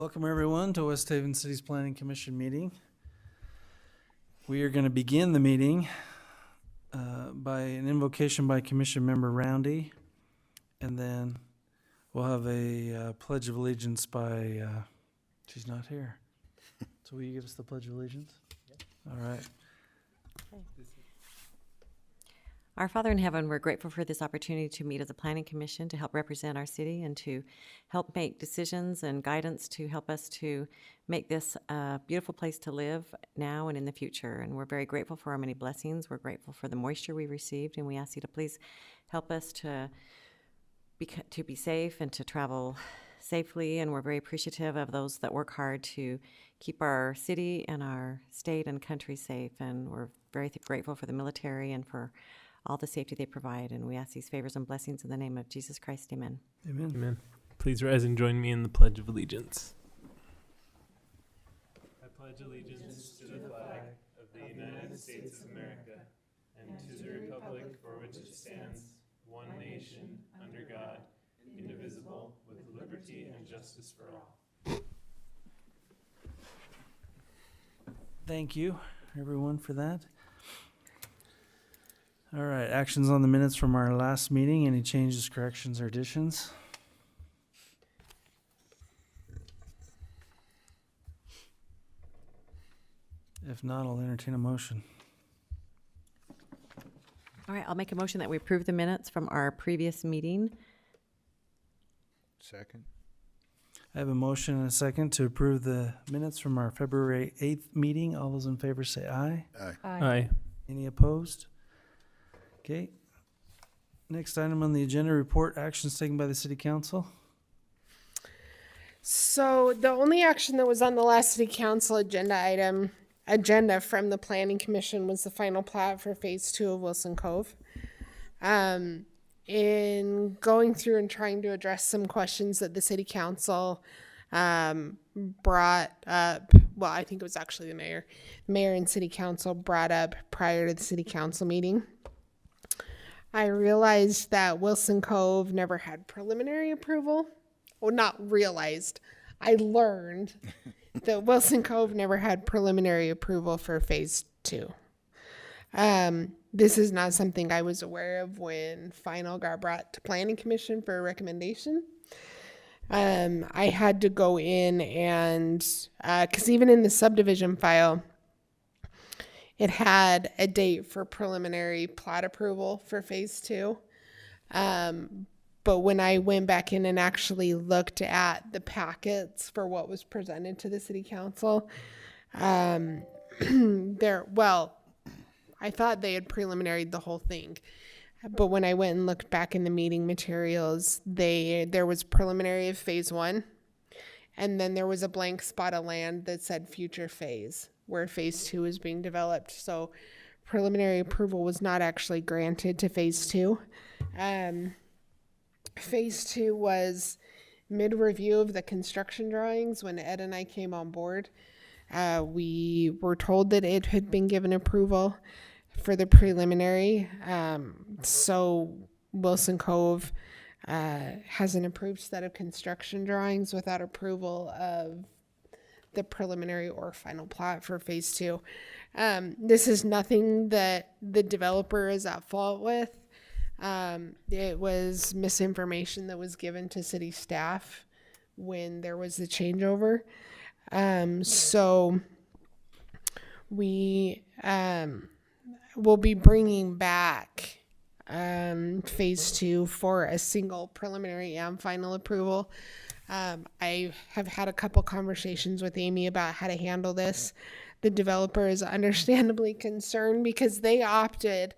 Welcome everyone to West Haven City's Planning Commission meeting. We are going to begin the meeting by an invocation by Commission Member Roundy, and then we'll have a Pledge of Allegiance by, she's not here. So will you give us the Pledge of Allegiance? Yep. All right. Okay. Our Father in heaven, we're grateful for this opportunity to meet as a planning commission to help represent our city and to help make decisions and guidance to help us to make this a beautiful place to live now and in the future. And we're very grateful for our many blessings. We're grateful for the moisture we received, and we ask you to please help us to be safe and to travel safely. And we're very appreciative of those that work hard to keep our city and our state and country safe. And we're very grateful for the military and for all the safety they provide, and we ask these favors and blessings in the name of Jesus Christ. Amen. Amen. Amen. Please rise and join me in the Pledge of Allegiance. I pledge allegiance to the flag of the United States of America and to the republic for which it stands, one nation, under God, indivisible, with liberty and justice for all. Thank you, everyone, for that. All right, actions on the minutes from our last meeting. Any changes, corrections, or additions? If not, I'll entertain a motion. All right, I'll make a motion that we approve the minutes from our previous meeting. Second. I have a motion and a second to approve the minutes from our February 8th meeting. All those in favor say aye. Aye. Aye. Any opposed? Okay. Next item on the agenda, report actions taken by the city council. So the only action that was on the last city council agenda from the planning commission was the final plat for phase 2 of Wilson Cove. In going through and trying to address some questions that the city council brought up, well, I think it was actually the mayor and city council brought up prior to the city council meeting. I realized that Wilson Cove never had preliminary approval. Well, not realized. I learned that Wilson Cove never had preliminary approval for phase 2. This is not something I was aware of when final got brought to planning commission for a recommendation. I had to go in and, cause even in the subdivision file, it had a date for preliminary plat approval for phase 2. But when I went back in and actually looked at the packets for what was presented to the city council, I thought they had preliminaried the whole thing. But when I went and looked back in the meeting materials, there was preliminary of phase 1. And then there was a blank spot of land that said future phase, where phase 2 is being developed. So preliminary approval was not actually granted to phase 2. Phase 2 was mid-review of the construction drawings when Ed and I came on board. We were told that it had been given approval for the preliminary. So Wilson Cove has an approved set of construction drawings without approval of the preliminary or final plat for phase 2. This is nothing that the developer is at fault with. It was misinformation that was given to city staff when there was the changeover. So we will be bringing back phase 2 for a single preliminary and final approval. I have had a couple conversations with Amy about how to handle this. The developer is understandably concerned because they opted,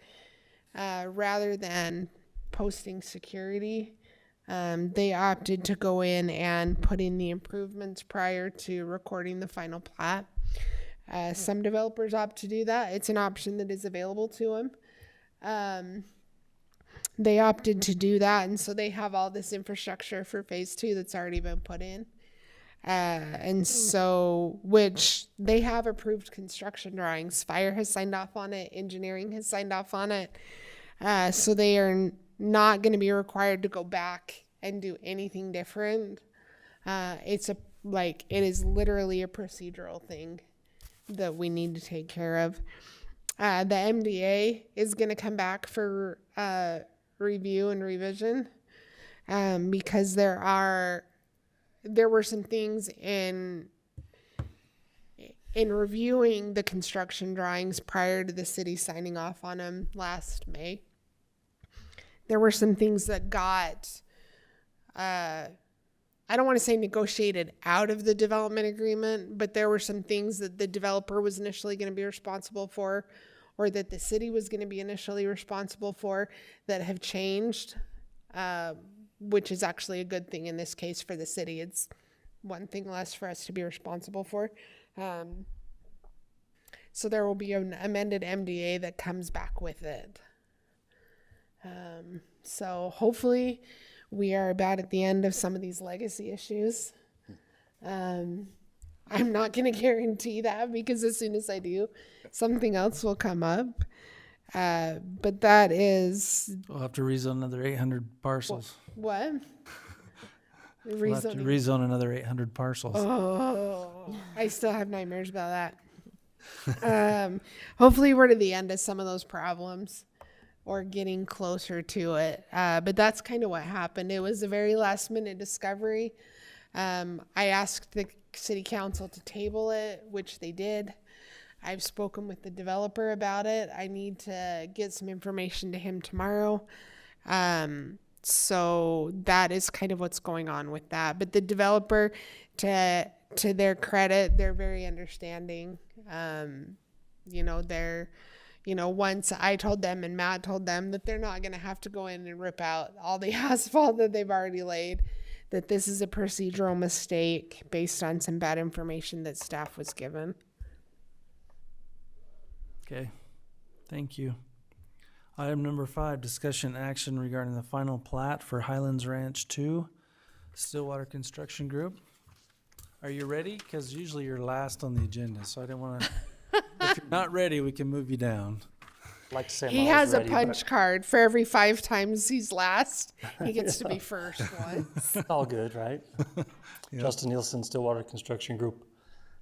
rather than posting security, they opted to go in and put in the improvements prior to recording the final plat. Some developers opt to do that. It's an option that is available to them. They opted to do that, and so they have all this infrastructure for phase 2 that's already been put in. And so, which they have approved construction drawings. Fire has signed off on it. Engineering has signed off on it. So they are not going to be required to go back and do anything different. It's a Like, it is literally a procedural thing that we need to take care of. The MDA is going to come back for review and revision because there were some things in reviewing the construction drawings prior to the city signing off on them last May. There were some things that got I don't want to say negotiated out of the development agreement, but there were some things that the developer was initially going to be responsible for, or that the city was going to be initially responsible for, that have changed, which is actually a good thing in this case for the city. It's one thing less for us to be responsible for. So there will be an amended MDA that comes back with it. So hopefully we are about at the end of some of these legacy issues. I'm not going to guarantee that, because as soon as I do, something else will come up. But that is We'll have to rezone another 800 parcels. what? We'll have to rezone another 800 parcels. Oh, I still have nightmares about that. Hopefully we're to the end of some of those problems, or getting closer to it. But that's kind of what happened. It was a very last minute discovery. I asked the city council to table it, which they did. I've spoken with the developer about it. I need to get some information to him tomorrow. So that is kind of what's going on with that. But the developer, to their credit, they're very understanding. Once I told them and Matt told them that they're not going to have to go in and rip out all the asphalt that they've already laid, that this is a procedural mistake based on some bad information that staff was given. Okay, thank you. Item number 5, discussion action regarding the final plat for Highlands Ranch 2, Stillwater Construction Group. Are you ready? Because usually you're last on the agenda, so I didn't want to... If you're not ready, we can move you down. Like to say I'm He always has a ready, punch card for every 5 times he's last. He gets to be first once. but it's all good, right? Justin Nielsen, Stillwater Construction Group,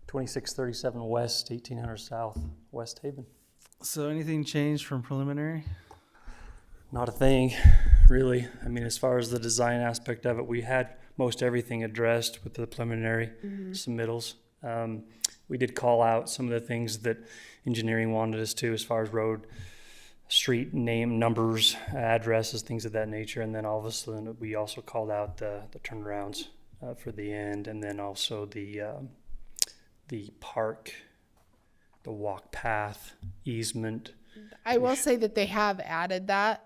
2637 West, 1800 South, West Haven. So anything changed from preliminary? Not a thing, really. I mean, as far as the design aspect of it, we had most everything addressed with the preliminary submittals. We did call out some of the things that engineering wanted us to, as far as road, street name, numbers, addresses, things of that nature. And then all of a sudden, we also called out the turnarounds for the end, and then also the park, the walk path, easement. I will say that they have added that.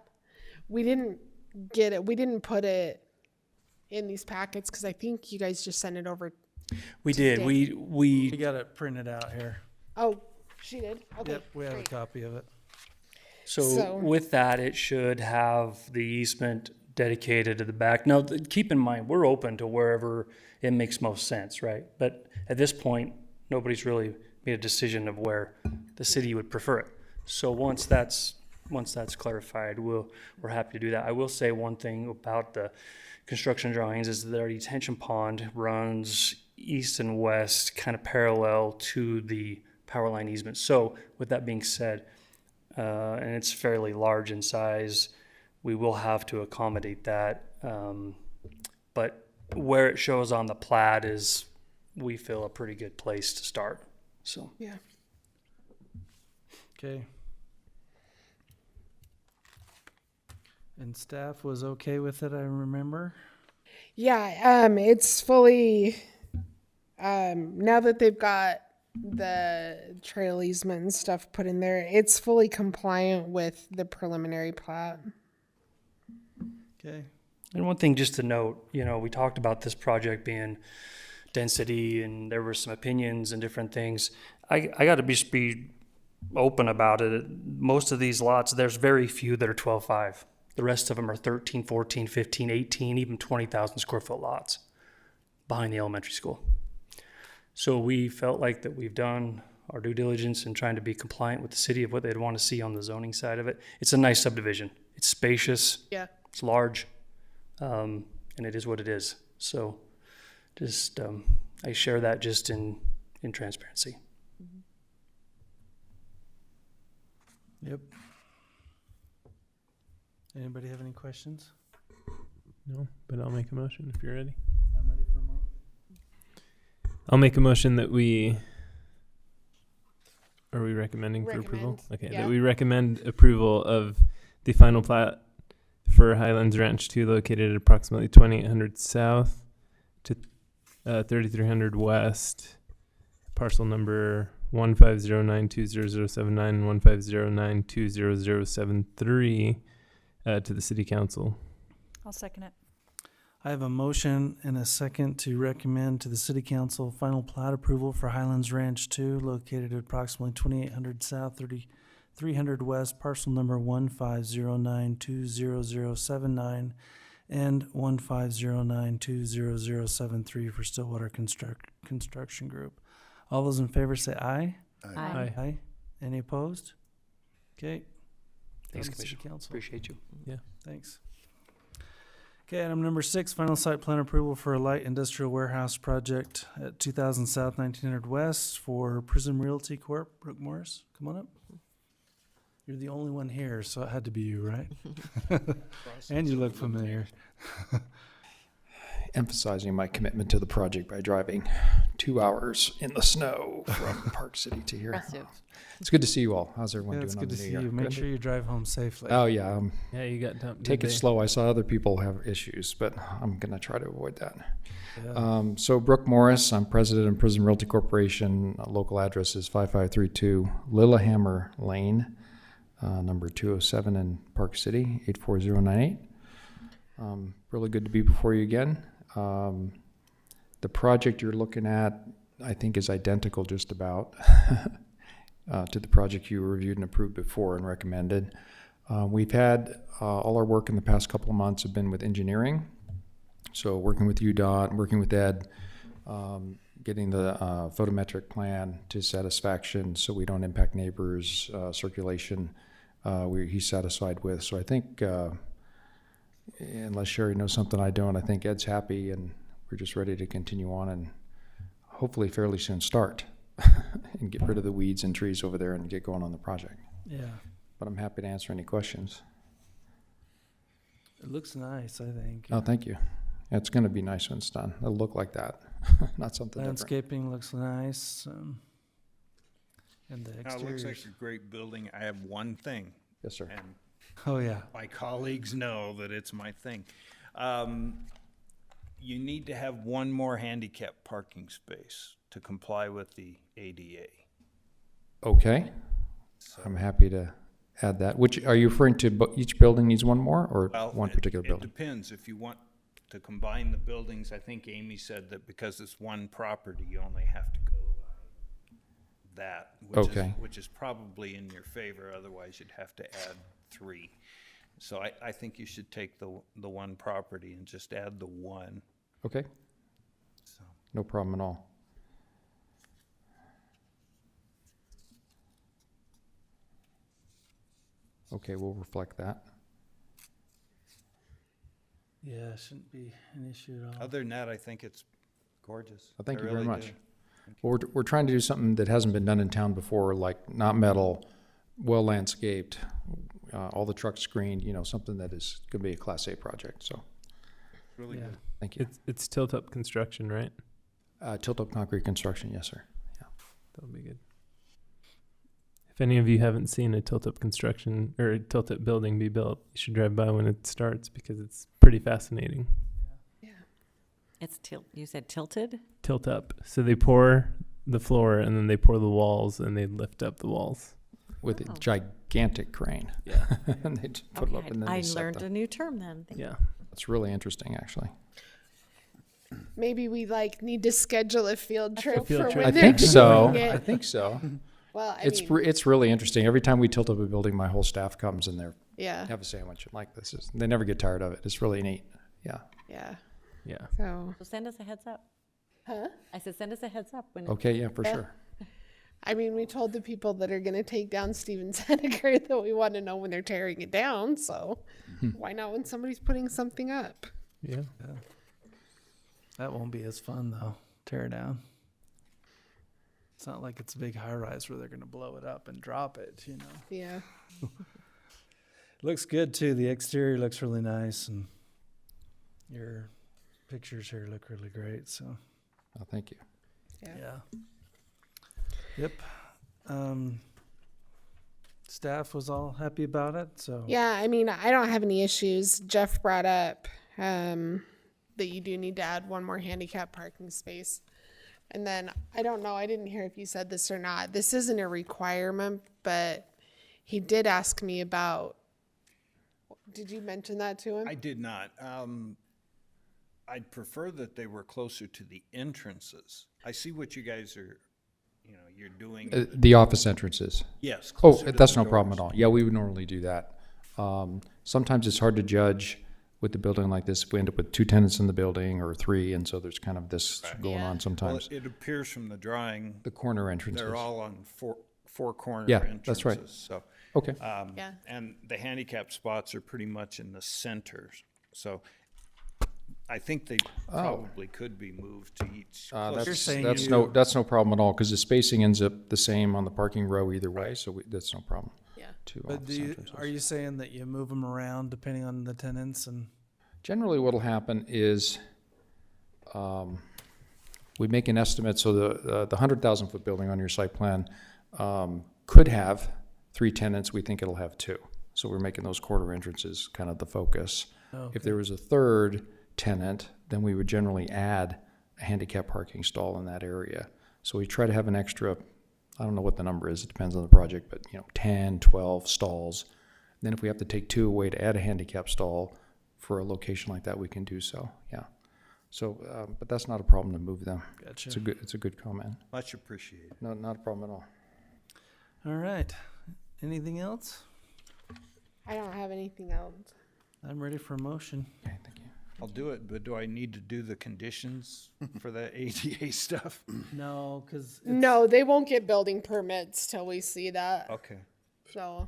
We didn't get it. We didn't put it in these packets because I think you guys just sent it over. We did. Today. We We got it printed out here. Oh, she did? Okay. Yep, we have a great. copy of it. So with that, it should have the easement dedicated to the back. Now, keep in mind, we're open to wherever it makes most sense, right? But at this point, nobody's really made a decision of where the city would prefer it. So once that's clarified, we're happy to do that. I will say one thing about the construction drawings is that our detention pond runs east and west, kind of parallel to the power line easement. So with that being said, and it's fairly large in size, we will have to accommodate that. But where it shows on the plat is, we feel, a pretty good place to start. So Yeah. Okay. And staff was okay with it, I remember. Yeah, it's fully, now that they've got the trail easement and stuff put in there, it's fully compliant with the preliminary plat. Okay. And one thing just to note, we talked about this project being density, and there were some opinions and different things. I got to be open about it. Most of these lots, there's very few that are 12.5. The rest of them are 13, 14, 15, 18, even 20,000 square foot lots behind the elementary school. So we felt like that we've done our due diligence in trying to be compliant with the city of what they'd want to see on the zoning side of it. It's a nice subdivision. It's spacious. Yeah. It's large, and it is what it is. So just, I share that just in transparency. Yep. Anybody have any questions? No, but I'll make a motion if you're ready. I'm ready for a moment. I'll make a motion that we. Are we recommending for approval? Recommend, Okay, yeah. that we recommend approval of the final plat for Highlands Ranch 2 located at approximately 2800 south to 3300 west, parcel number 150920079 and 150920073 to the city council. I'll second it. I have a motion and a second to recommend to the city council final plat approval for Highlands Ranch 2 located at approximately 2800 south, 3300 west, parcel number 150920079 and 150920073 for Stillwater Construction Group. All those in favor say aye. Aye. Aye. Any opposed? Okay. Thanks, Down to City Commissioner. Council. Appreciate you. Thanks. Okay, item number 6, final site plan approval for a light industrial warehouse project at 2000 South, 1900 West for Prism Realty Corp. Brooke Morris, come on up. You're the only one here, so it had to be you, right? And you look familiar. Emphasizing my commitment to the project by driving 2 hours in the snow from Park City to here. Impressive. It's good to see you all. How's everyone Yeah, doing it's on good the to new see year? you. Make Good? sure you drive home safely. Oh yeah, Yeah, you got time. take it slow. I saw other people have issues, but I'm gonna try to avoid that. Yeah. So Brooke Morris, I'm president of Prism Realty Corporation. Local address is 5532 Lillehammer Lane, number 207 in Park City, 84098. Really good to be before you again. The project you're looking at, I think, is identical just about to the project you reviewed and approved before and recommended. We've had all our work in the past couple of months have been with engineering. So working with UDOT, working with Ed, getting the photometric plan to satisfaction so we don't impact neighbors, circulation, he's satisfied with. So I think, unless Sherry knows something I don't, I think Ed's happy and we're just ready to continue on and hopefully fairly soon start and get rid of the weeds and trees over there and get going on the project. Yeah. But I'm happy to answer any questions. It looks nice, I think. Oh, thank you. Yeah, it's going to be nice when it's done. It'll look like that, not something different. Landscaping looks nice. And the Now, it exterior. looks like a great building. I have one thing, Yes, sir. and Oh, yeah. my colleagues know that it's my thing. You need to have one more handicap parking space to comply with the ADA. Okay. I'm happy to add that. Which, are you referring to each building needs one more or Well, one particular It building? depends. If you want to combine the buildings, I think Amy said that because it's one property, you only have to go by that. Okay. Which is probably in your favor, otherwise you'd have to add 3. So I think you should take the one property and just add the one. Okay, So no problem at all. Okay, we'll reflect that. Yeah, it shouldn't be an issue at all. other than that, I think it's gorgeous. Well, thank I you very really much. do. Well, we're trying to do something that hasn't been done in town before, like not metal, well landscaped, all the trucks screened, something that is going to be a Class A project. So, Really Yeah. good. thank you. It's tilt up construction, right? Tilt up concrete construction, yes, sir. That'll be good. If any of you haven't seen a tilt up construction or a tilt up building be built, you should drive by when it starts because it's pretty fascinating. It's you said tilted? Tilt up. So they pour the floor and then they pour the walls and they lift up the walls. With Oh. a gigantic crane. Yeah. And they just put it Okay, up and then I they set learned them. a new term then. Thank you. Yeah. It's really interesting, actually. Maybe we need to schedule a field trip field for trip. when I they're think so. doing I it. think so. Well, I It's mean, it's really interesting. Every time we tilt up a building, my whole staff comes and they yeah, have a sandwich. Like they never get tired of it. It's really neat. Yeah. yeah. Yeah. So, So send us a heads up. huh? I said, send us a heads up when. Okay. Yeah, for Yeah. sure. I mean, we told the people that are going to take down Stevens Seneca that we want to know when they're tearing it down. So, why not when somebody's putting something up? Yeah. That won't be as fun, though. tear down. It's not like it's a big high rise where they're gonna blow it up and drop it, you know. Yeah. Looks good too. The exterior looks really nice, and your pictures here look really great. So, Oh, thank you. Yeah. Yep. Staff was all happy about it. So Yeah, I mean, I don't have any issues. Jeff brought up that you do need to add one more handicap parking space. And then, I don't know, I didn't hear if you said this or not. This isn't a requirement, but he did ask me about, did you mention that to him? I did not. I'd prefer that they were closer to the entrances. I see what you guys are, you're doing. The office entrances. Yes. Oh, closer to that's the no problem at doors. all. Yeah, we would normally do that. Sometimes it's hard to judge with the building like this. If we end up with 2 tenants in the building or 3, and so there's kind of this going Yeah. on Well, sometimes. it appears from the drawing, The corner entrances. they're all on four corner Yeah, entrances. that's right. So, Okay. Yeah. and the handicap spots are pretty much in the centers. So I think they probably could be moved to each. closer. You're saying That's you- that's no problem at all, because the spacing ends up the same on the parking row either way, so that's no problem. Yeah. Two But office entrances. are you saying that you move them around depending on the tenants and? Generally, what'll happen is, we make an estimate, so the 100,000-foot building on your site plan, could have 3 tenants, we think it'll have 2. So we're making those quarter entrances kind of the focus. If there was a third tenant, then we would generally add a handicap parking stall in that area. So we try to have an extra, I don't know what the number is, it depends on the project, but 10, 12 stalls. Then if we have to take 2 away to add a handicap stall for a location like that, we can do so, yeah. So, but that's not a problem to move them. Gotcha. It's a good comment. Much appreciated. No, not a problem at all. All right. Anything else? I don't have anything else. I'm ready for a motion. Okay, thank you. I'll do it, but do I need to do the conditions for that ADA stuff? No, because No, they won't get building permits till we see that. Okay. So,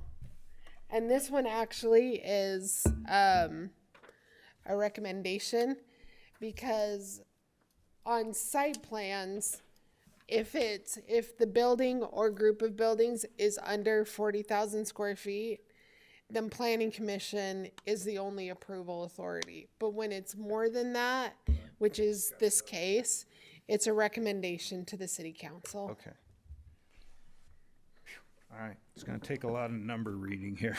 and this one actually is a recommendation, because on site plans, if the building or group of buildings is under 40,000 square feet, then planning commission is the only approval authority. But when it's more than that, which is this case, it's a recommendation to the city council. Okay. All right. It's going to take a lot of number reading here.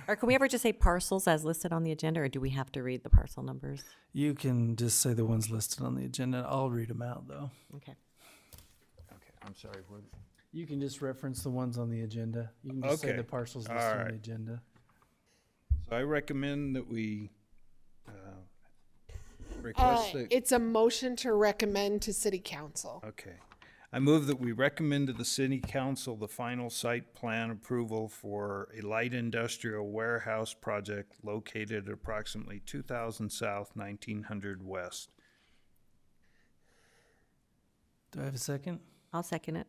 Or can we ever just say parcels as listed on the agenda, or do we have to read the parcel numbers? you can just say the ones listed on the agenda. I'll read them out though. Okay. Okay, I'm sorry. You can just reference the ones on the agenda. You can just say Okay. the parcels All listed on right. the agenda. So I recommend that we request that. It's a motion to recommend to city council. Okay. I move that we recommend to the city council the final site plan approval for a light industrial warehouse project located at approximately 2000 South, 1900 West. Do I have a second? I'll second it.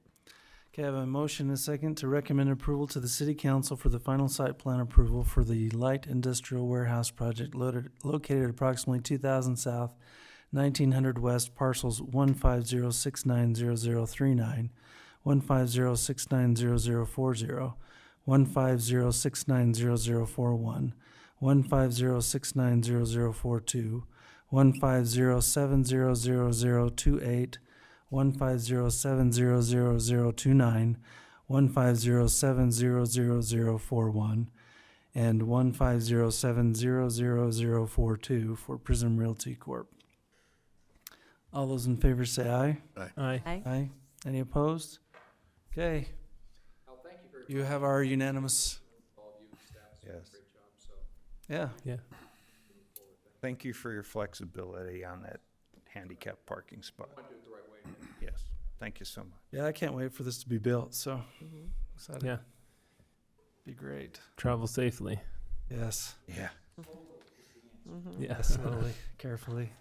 Okay, I have a motion and a second to recommend approval to the city council for the final site plan approval for the light industrial warehouse project located at approximately 2000 South, 1900 West, parcels 150690039, 150690040, 150690041, 150690042, 150700028, 150700029, 150700041, and 150700042 for Prism Realty Corp. All those in favor say aye. Aye. Aye. Aye. Any opposed? Okay. You have our unanimous, Yes. yeah. Yeah. Thank you for your flexibility on that handicap parking spot. Yes. Thank you so much. Yeah, I can't wait for this to be built, so excited. Yeah. Be great. Travel safely. Yes. Yeah. Yeah. Slowly, carefully.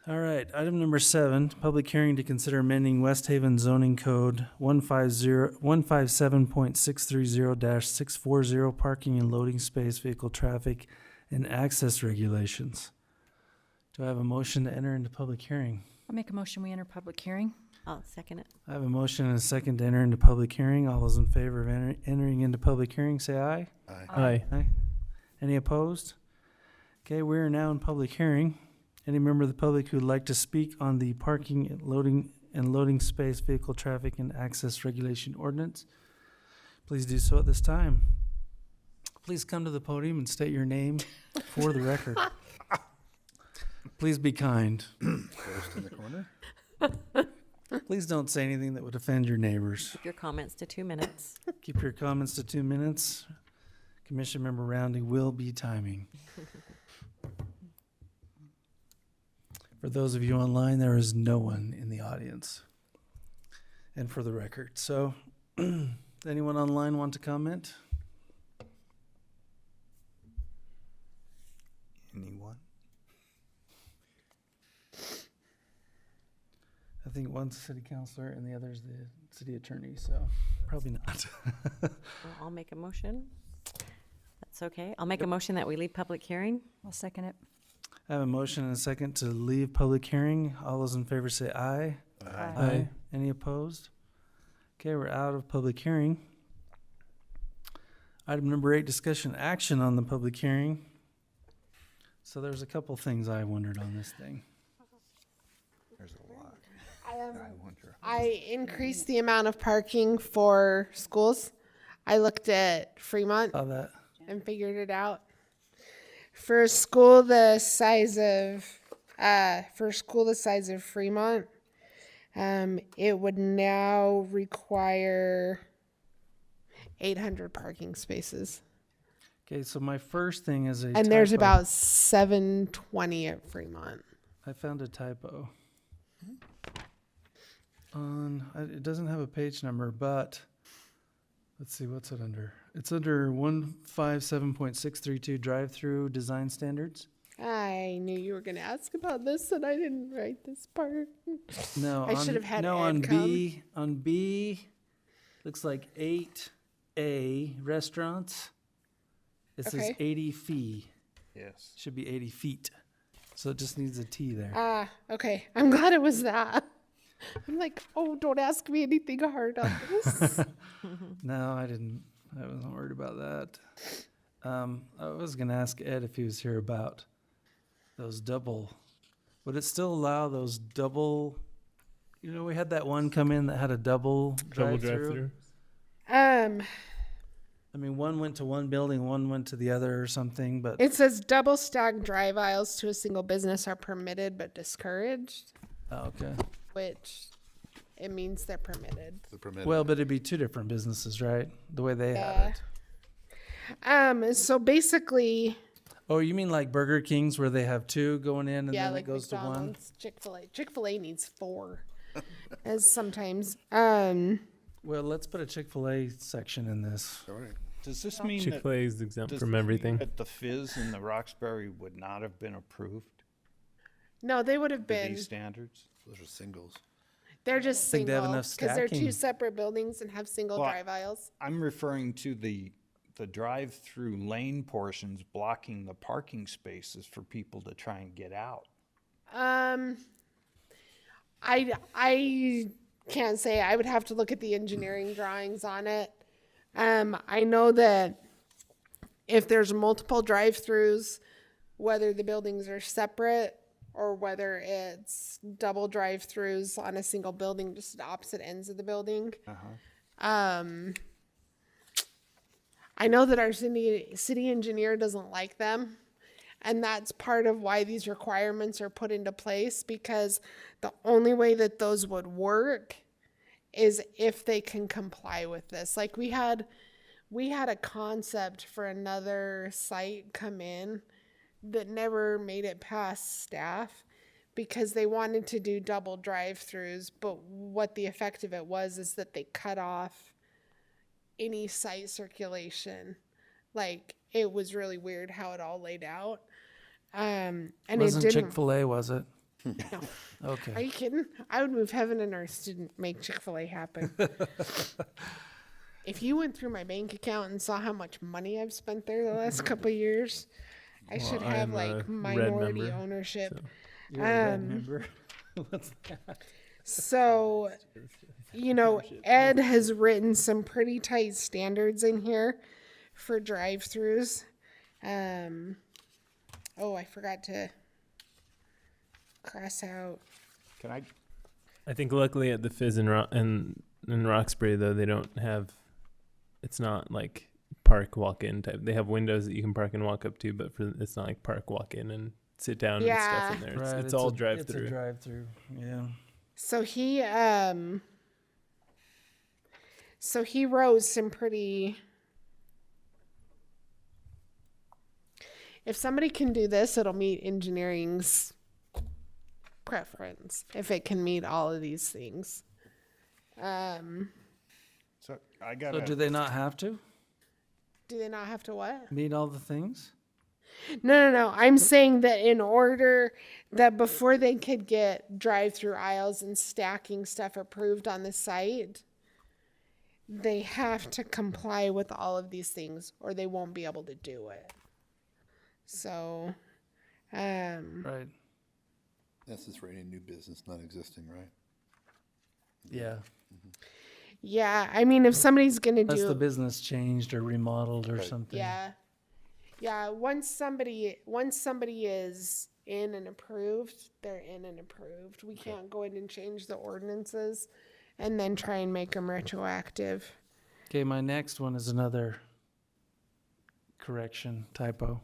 All right, item number 7, public hearing to consider amending West Haven zoning code 157.630-640 parking and loading space, vehicle traffic, and access regulations. Do I have a motion to enter into public hearing? I'll make a motion, we enter public hearing. I'll second it. I have a motion and a second to enter into public hearing. All those in favor of entering into public hearing, say aye. Aye. Aye. Any opposed? Okay, we are now in public hearing. Any member of the public who would like to speak on the parking and loading space vehicle traffic and access regulation ordinance, please do so at this time. Please come to the podium and state your name for the record. Please be kind. Ghost in the corner? Please don't say anything that would offend your neighbors. Keep your comments to 2 minutes. Keep your comments to 2 minutes. Commission Member Roundy will be timing. For those of you online, there is no one in the audience. And for the record, so anyone online want to comment? Anyone? I think one's the city councilor and the other's the city attorney, so probably not. Well, I'll make a motion. That's okay. I'll make a motion that we leave public hearing. I'll second it. I have a motion and a second to leave public hearing. All those in favor say aye. Aye. Any opposed? Okay, we're out of public hearing. Item number 8, discussion action on the public hearing. So there's a couple things I wondered on this thing. There's a lot. I wonder. I increased the amount of parking for schools. I looked at Fremont Saw that. and figured it out. For a school the size of Fremont, it would now require 800 parking spaces. Okay, so my first thing is a And there's typo. about 720 at Fremont. I found a typo. It doesn't have a page number, but let's see, what's it under? It's under 157.632 drive-through design standards. I knew you were going to ask about this, and I didn't write this part. No, I should have had no, Ed on B, looks like 8A restaurants. It says Okay. 80 fee. Yes. Should be 80 feet. So it just needs a T there. Okay. I'm glad it was that. I'm like, oh, don't ask me anything hard on this. No, I didn't. I wasn't worried about that. I was gonna ask Ed if he was here about those double. Would it still allow those double? You know, we had that one come in that had a double drive-through. I mean, one went to one building, one went to the other or something, but It says double stack drive aisles to a single business are permitted but discouraged, oh, okay. which it means they're permitted. The permitted. Well, but it'd be two different businesses, right? The way they Yeah. have it. So basically, Oh, you mean like Burger King's where they have two going in and yeah, then like it goes to one? McDonald's, Chick-fil-A. Chick-fil-A needs 4, as sometimes. Well, let's put a Chick-fil-A section in this. All right. Does this mean that, Chick-fil-A is exempt does from this mean everything. that the Fizz and the Roxbury would not have been approved No, they would have to been. these standards? Those are singles. They're just think they have single enough because they're stacking. 2 separate buildings and have single Well, drive aisles. I'm referring to the drive-through lane portions blocking the parking spaces for people to try and get out. I can't say. I would have to look at the engineering drawings on it. I know that if there's multiple drive-throughs, whether the buildings are separate or whether it's double drive-throughs on a single building, just at opposite ends of the building. I know that our city engineer doesn't like them. And that's part of why these requirements are put into place, because the only way that those would work is if they can comply with this. Like we had a concept for another site come in that never made it past staff because they wanted to do double drive-throughs, but what the effect of it was is that they cut off any site circulation. Like it was really weird how it all laid out. And Wasn't it didn't. Chick-fil-A, was it? No. Are Okay. you kidding? I would move heaven and earth to make Chick-fil-A happen. If you went through my bank account and saw how much money I've spent there the last couple of years, I should have I'm a like red minority member, ownership. so. You're a red Um, member. What's that? So, you know, Ed has written some pretty tight standards in here for drive-throughs. Oh, I forgot to cross out. Can I, I think luckily at the Fizz in Roxbury though they don't have. It's not like park walk-in type. They have windows that you can park and walk up to, but it's not like park walk-in and sit down and stuff in there. Right, It's all It's a drive-through. drive-through, yeah. So he wrote some pretty. If somebody can do this, it'll meet engineering's preference. If it can meet all of these things. so I got So do they not have to Do they not have to what? meet all the things? No. I'm saying that in order that before they could get drive-through aisles and stacking stuff approved on the site, they have to comply with all of these things or they won't be able to do it. So, Right, This is for any new business not existing, right? yeah. yeah, I mean, if somebody's gonna Unless the do, business changed or remodeled or Right. something. yeah, once somebody is in and approved, they're in and approved. We can't go in and change the ordinances and then try and make them retroactive. Okay, my next one is another correction typo.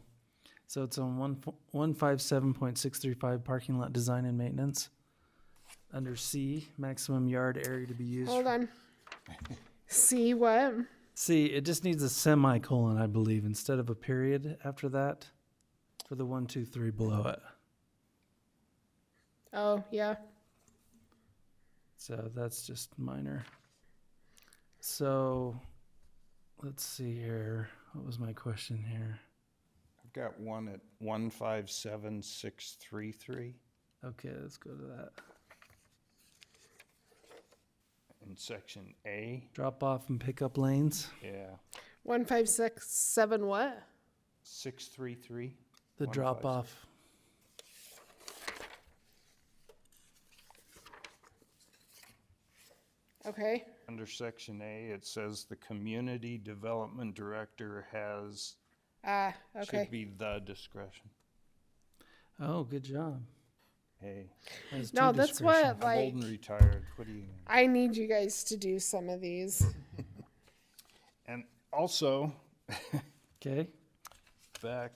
So it's on 157.635 parking lot design and maintenance. Under C, maximum yard area to be used. Hold on. See what? C, it just needs a semicolon, I believe, instead of a period after that for the 1, 2, 3 below it. Oh, yeah. So that's just minor. So let's see here. What was my question here? I've got one at 157633 Okay, let's go to that. in section A. Drop off and pick up lanes. Yeah, 1567 what? 633. The 156. drop off. Okay. Under section A, it says the community development director has, Okay. should be the discretion. Oh, good job. Hey, Has No, two that's discretion. what, I'm like, old and retired. What do you? I need you guys to do some of these. And also, Okay. back,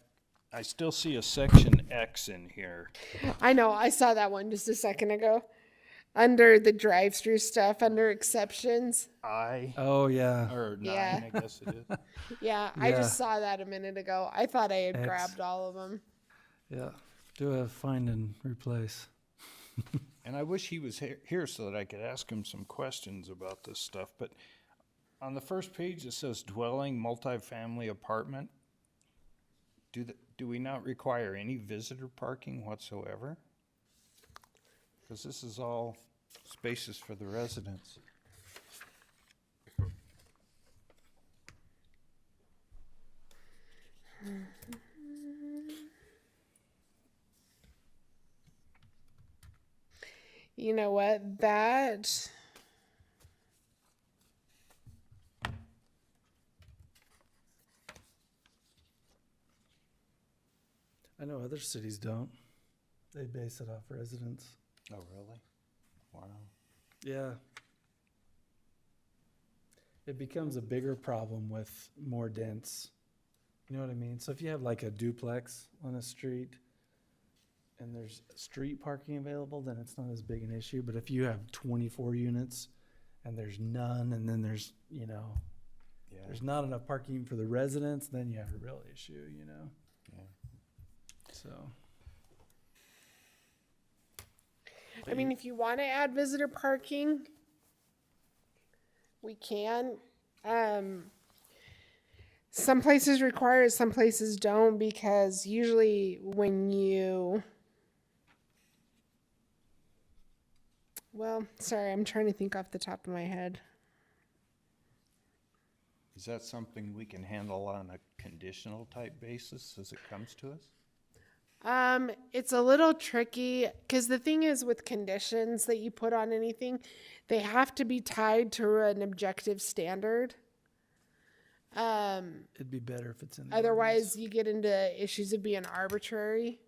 I still see a section X in here. I know, I saw that one just a second ago. Under the drive-through stuff, under exceptions. Oh, yeah. Or 9, Yeah. I guess it is. Yeah, I Yeah. just saw that a minute ago. I thought I had X. grabbed all of them. Yeah. Do a find and replace. And I wish he was here so that I could ask him some questions about this stuff. But on the first page, it says dwelling multifamily apartment. Do we not require any visitor parking whatsoever? Because this is all spaces for the residents. You know what? That. I know other cities don't. They base it off residents. Oh, really? Wow. Yeah. It becomes a bigger problem with more dense. You know what I mean? So if you have like a duplex on a street and there's street parking available, then it's not as big an issue. But if you have 24 units and there's none, and then there's, you know, Yeah. there's not enough parking for the residents, then you have a real issue, you know? Yeah. So, I mean, if you want to add visitor parking, we can. Some places require it, some places don't, because usually when you. Well, sorry, I'm trying to think off the top of my head. Is that something we can handle on a conditional type basis as it comes to us? It's a little tricky because the thing is with conditions that you put on anything, they have to be tied to an objective standard. It'd be better if it's in the Otherwise, you get into issues of being arbitrary.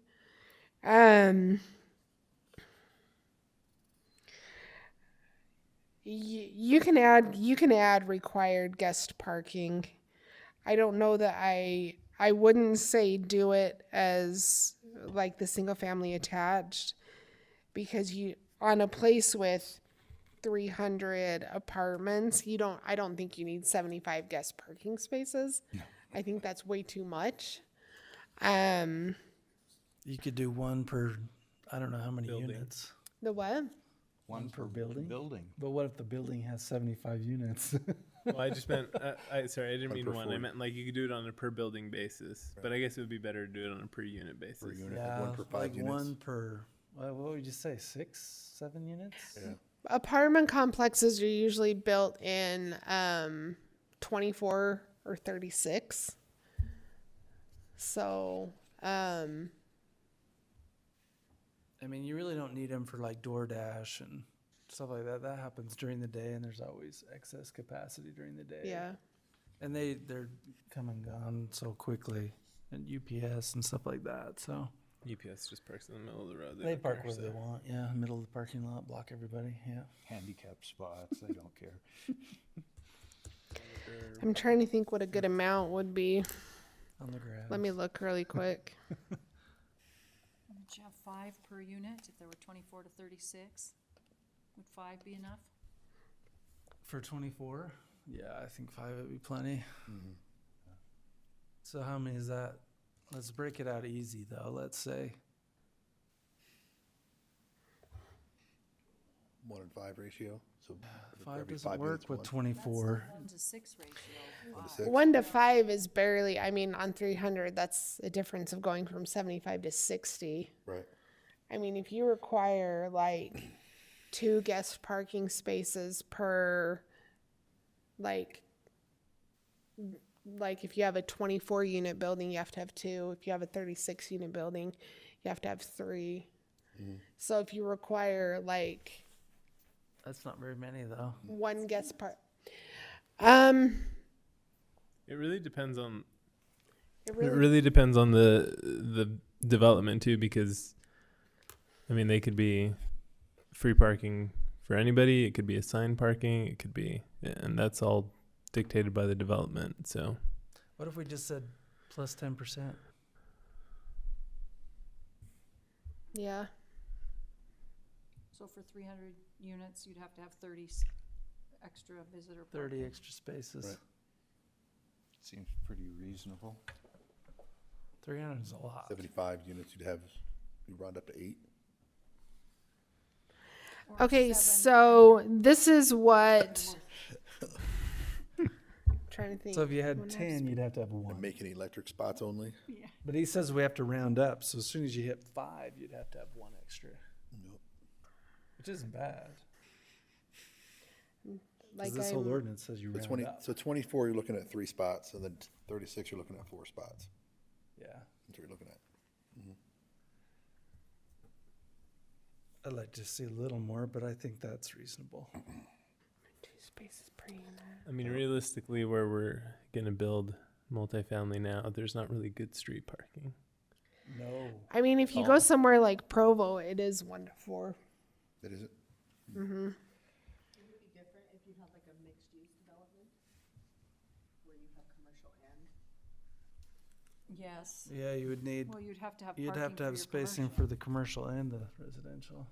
You can add required guest parking. I don't know that I wouldn't say do it as like the single family attached, because you on a place with 300 apartments, I don't think you need 75 guest parking spaces. I think that's way too much. You could do one per, I don't know how many Building. units. The what? One per building? Building. But what if the building has 75 units? Well, I just meant, sorry, I didn't One mean per one. I 40. meant like you could do it on a per building basis, but I guess it would be better to do it on a per unit basis. Per unit, like Yeah, one per 5 like units. one per, what would you say, 6, 7 units? Yeah. Apartment complexes are usually built in 24 or 36. So, I mean, you really don't need them for like DoorDash and stuff like that. That happens during the day, and there's always excess capacity during the day. yeah. And they're come and gone so quickly, and UPS and stuff like that. So UPS just parks in the middle of the road. they don't park care, where they so. want. Yeah, middle of the parking lot, block everybody. Yeah. Handicap spots, they don't care. I'm trying to think what a good amount would be. On the grass. Let me look really quick. Would you have 5 per unit if there were 24 to 36? Would 5 be enough? For 24? Yeah, I think 5 would be plenty. Mhm. So how many is that? Let's break it out easy though. Let's say 1 and 5 ratio, so. for 5 every doesn't 5 work units, with one. 24. 1 to 6 ratio. 1 to 6. 1 to 5 is barely, I mean, on 300, that's a difference of going from 75 to 60. Right. I mean, if you require like 2 guest parking spaces per, like if you have a 24 unit building, you have to have 2. If you have a 36 unit building, you have to have 3. So if you require like That's not very many though. 1 guest part, It really depends on it it really, really depends on the development too, because I mean they could be free parking for anybody. It could be assigned parking. It could be, and that's all dictated by the development. So What if we just said plus 10%? yeah. So for 300 units, you'd have to have 30 extra visitor 30 parking. extra spaces. Right. Seems pretty reasonable. 300 is a lot. 75 units, you'd round up to 8. Or Okay, 7. so this is what. Trying to think. So if you had One 10, you'd have to have And one. make any electric spots only? But he says we have to round up. So as soon as you hit 5, you'd have to have 1 extra, Nope. which isn't bad. Like Because this whole I'm- ordinance says you So round 20, up. so 24, you're looking at 3 spots, and then 36, you're looking at 4 spots. Yeah. That's what you're looking at. I'd like to see a little more, but I think that's reasonable. 2 spaces per unit. I mean realistically, where we're gonna build multifamily now, there's not really good street parking. No. I mean, if you go somewhere like Provo, it is 1 to 4. That is it? Mm-hmm. Yes. Yeah, you would need, Well, you'd have to have you'd parking have to for have your spacing commercial. for the commercial and the residential.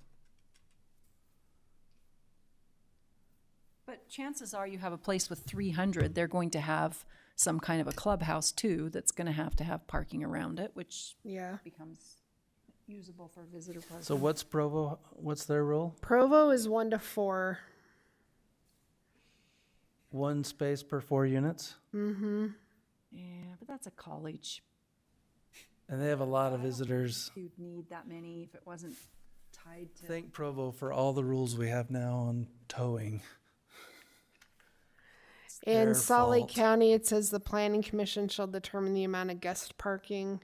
But chances are you have a place with 300, they're going to have some kind of a clubhouse too that's going to have parking around it, which Yeah. becomes usable for visitor parking. So what's Provo, what's their rule? Provo is 1 to 4. 1 space per 4 units? Mm-hmm. Yeah, but that's a college. And they have a lot of visitors. You'd need that many if it wasn't tied to. Thank Provo for all the rules we have now on towing. It's In their Salt Lake fault. County, it says the planning commission shall determine the amount of guest parking.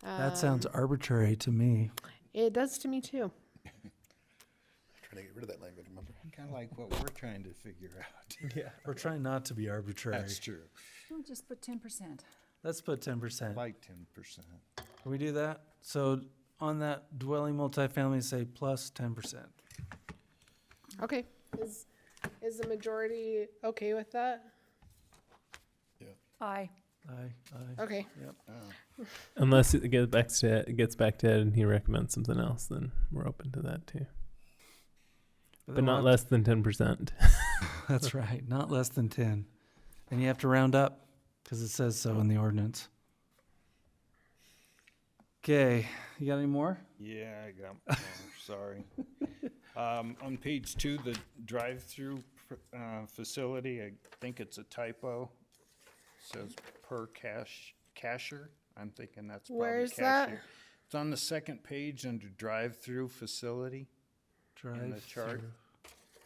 That sounds arbitrary to me. It does to me too. Trying to get rid of that language, remember? Kind of like what we're trying to figure out. Yeah. We're trying not to be arbitrary. That's true. We'll just put 10%. Let's put 10%. Like 10%. Can we do that? So on that dwelling multifamily, say plus 10%. Okay. Is the majority okay with that? Aye. Aye. Okay. Yep. Unless it gets back to Ed and he recommends something else, then we're open to that too. But then we'll not have less than 10%. That's right, not less than 10. And you have to round up because it says so in the ordinance. Okay, you got any more? Yeah, I got more, sorry. On page 2, the drive-through facility, I think it's a typo. Says per cashier. I'm thinking that's probably Where's cashier. that? It's on the second page under drive-through facility Drive the chart. through.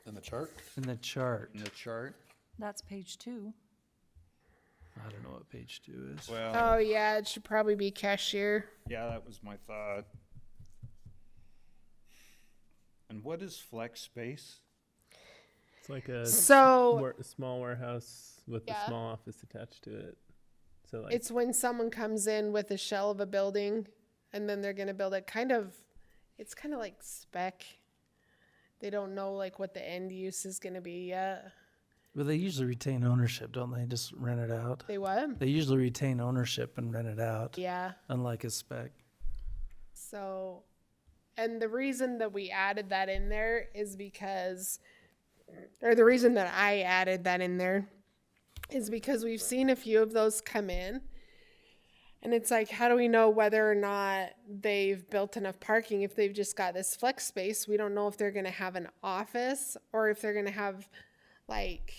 In the chart? In the chart. in the chart. That's page 2. I don't know what page 2 is. Well, Oh yeah, it should probably be cashier. yeah, that was my thought. And what is flex space? It's like a So small warehouse with Yeah. a small office attached to it. So like it's when someone comes in with a shell of a building and then they're gonna build it it's kind of like spec. They don't know like what the end use is gonna be yet. But they usually retain ownership, don't they? Just rent it out. They what? They usually retain ownership and rent it out, Yeah. unlike a spec. So, and the reason that we added that in there is because, or the reason that I added that in there is because we've seen a few of those come in. And it's like, how do we know whether or not they've built enough parking? If they've just got this flex space, we don't know if they're going to have an office or if they're going to have like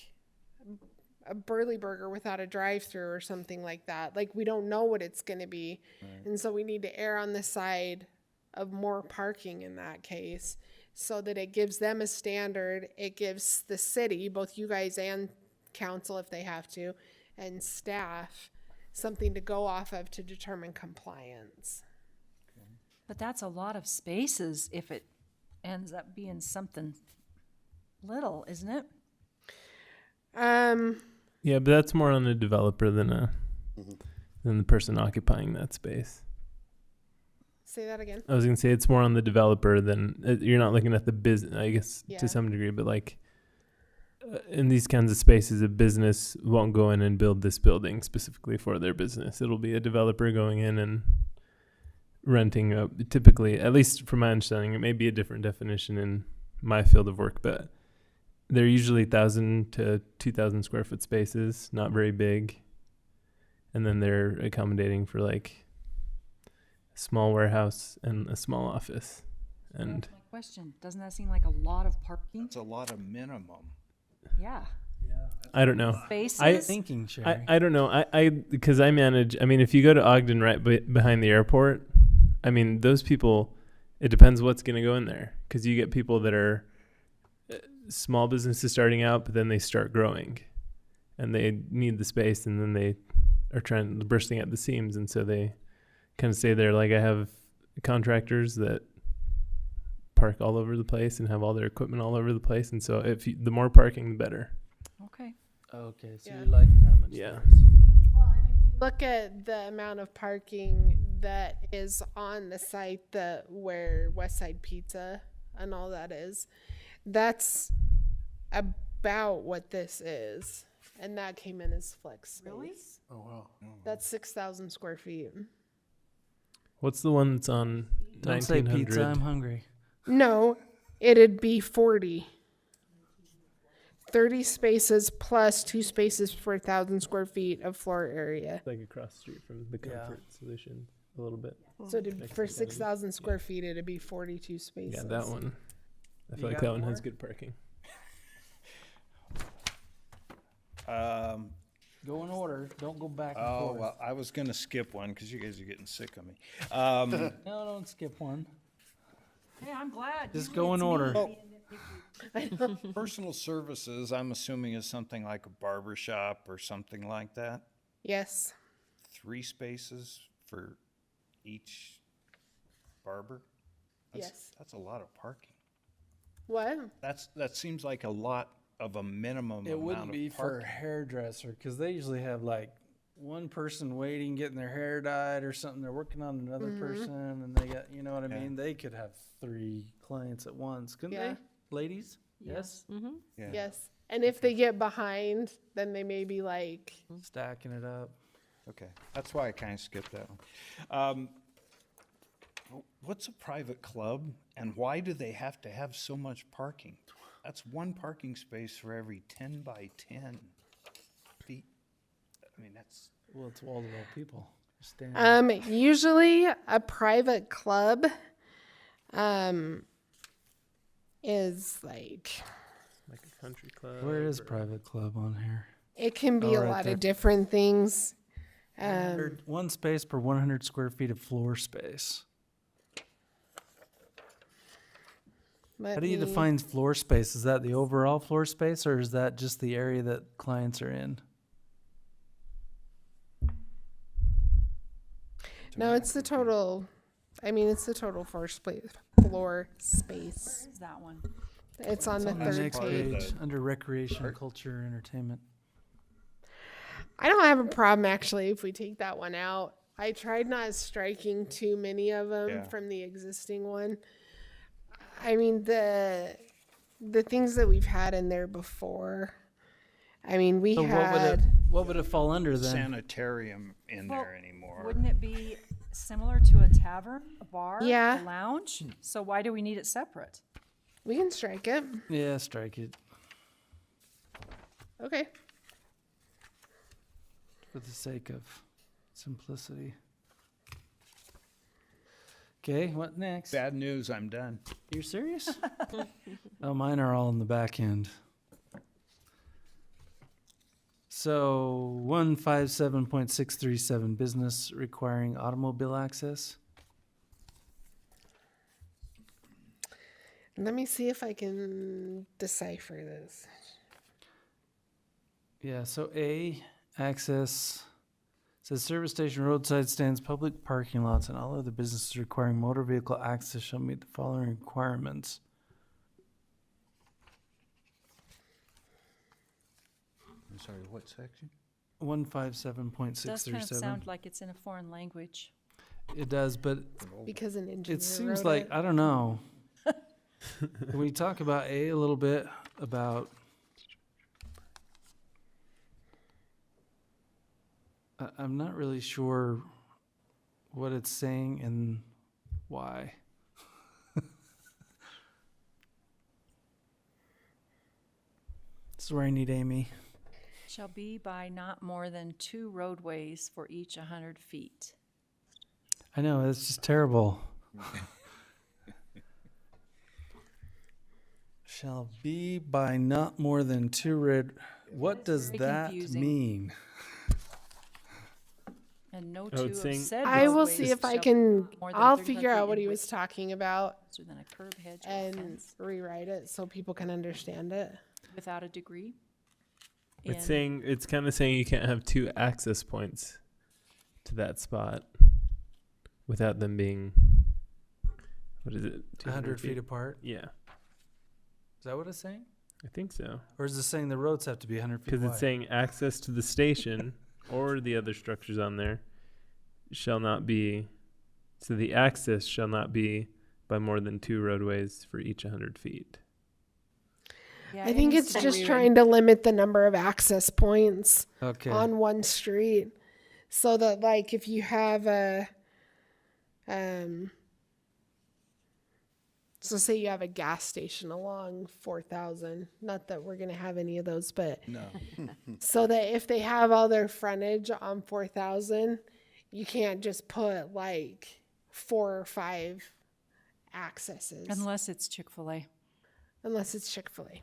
a Burley Burger without a drive-through or something like that. Like we don't know what it's going to be. And so we need to err on the side of more parking in that case so that it gives them a standard. It gives the city, both you guys and council if they have to, and staff something to go off of to determine compliance. But that's a lot of spaces if it ends up being something little, isn't it? yeah, but that's more on the developer than the person occupying that space. Say that again. I was gonna say it's more on the developer than you're not looking at the business, I guess, Yeah. to some degree, but like in these kinds of spaces, a business won't go in and build this building specifically for their business. It'll be a developer going in and renting typically, at least from my understanding, it may be a different definition in my field of work, but they're usually 1,000 to 2,000 square foot spaces, not very big. And then they're accommodating for like a small warehouse and a small office. And That's my question. Doesn't that seem like a lot of parking? That's a lot of minimum. Yeah. I don't know. Spaces? Thinking, Sherry. I don't know. Because I manage, I mean, if you go to Ogden right behind the airport, I mean, those people, it depends what's going to go in there. Because you get people that are small businesses starting out, but then they start growing. And they need the space, and then they are bursting at the seams. And so they kind of stay there. Like I have contractors that park all over the place and have all their equipment all over the place. And so the more parking, the better. Okay. Okay, so Yeah. you like that much. Yeah. there is. Look at the amount of parking that is on the site where Westside Pizza and all that is. That's about what this is. And that came in as flex space. Really? Oh, wow. That's 6,000 square feet. What's the one that's on Don't say 1900? pizza, I'm hungry. No, it'd be 40. 30 spaces plus 2 spaces per 1,000 square feet of floor area. Like across the street from the Yeah. Comfort Solution a little bit. So Next for to that. 6,000 square feet, it'd be 42 spaces. Yeah, that one. I You feel like got that one more? has good parking. Go in order, don't go back and Oh, forth. well, I was gonna skip one because you guys are getting sick of me. No, don't skip one. Hey, I'm glad. Just go in order. Personal services, I'm assuming is something like a barber shop or something like that. Yes. 3 spaces for each barber? Yes. That's a lot of parking. What? That seems like a lot of a minimum It amount wouldn't of be for a parking. hairdresser, because they usually have like one person waiting, getting their hair dyed or something. They're working on another person, and they got, you know what I Yeah. mean? They could have 3 clients at once, couldn't Yeah. they? Ladies? Yes? Mm-hmm. Yeah. Yes. And if they get behind, then they may be like, Stacking it up. Okay, that's why I kind of skipped that one. What's a private club, and why do they have to have so much parking? That's one parking space for every 10 by 10 feet. I mean, that's, Well, it's wall to wall people. Standing. usually a private club, is like, Like a country club. Where is or- private club on here? it can be Oh, a right lot there. of different things. 1 space per 100 square feet of floor space. How do you define floor space? Is that the overall floor space, or is that just the area that clients are in? No, it's the total. I mean, it's the total floor space. Is that one? It's on the On the third next page. page, under recreation, culture, entertainment. I don't have a problem actually if we take that one out. I tried not striking too many of them Yeah. from the existing one. I mean, the things that we've had in there before. I mean, we So had. what would it fall under then? sanitarium in Well, there anymore. Wouldn't it be similar to a tavern, a bar, Yeah. a lounge? So why do we need it separate? We can strike it. Yeah, strike it Okay. for the sake of simplicity. Okay, what next? Bad news, I'm done. You're serious? Oh, mine are all in the back end. So 157.637, business requiring automobile access. Let me see if I can decipher this. Yeah, so A, access, says service station, roadside stands, public parking lots, and all other businesses requiring motor vehicle access shall meet the following requirements. I'm sorry, what section? 157.637. Does kind of sound like it's in a foreign language. It does, but Because an engineer it seems wrote like, it. I don't know. Can we talk about A little bit, about I'm not really sure what it's saying and why. This is where I need Amy. Shall be by not more than 2 roadways for each 100 feet. I know, it's just terrible. Shall be by not more than 2 red. What does Very that confusing. mean? And no I 2 would of say- said I will roadways see if I shall can. be more than I'll 35 figure out feet what in he width was talking about closer than a curb, hedge, or and fence rewrite it so people can understand it. without a degree. It's in- saying it's kind of saying you can't have 2 access points to that spot without them being, what is it? 100 feet apart? Yeah, Is that what it's saying? I think so. Or is it saying the roads have to be 100 feet Because wide? it's saying access to the station or the other structures on there shall not be, so the access shall not be by more than 2 roadways for each 100 feet. Yeah, I it think needs it's to be just rewritten. trying to limit the number of access points Okay. on one street, so that like if you have a, so say you have a gas station along 4,000. Not that we're gonna have any of those, but No. so that if they have all their frontage on 4,000, you can't just put like 4 or 5 accesses Unless it's Chick-fil-A. unless it's Chick-fil-A.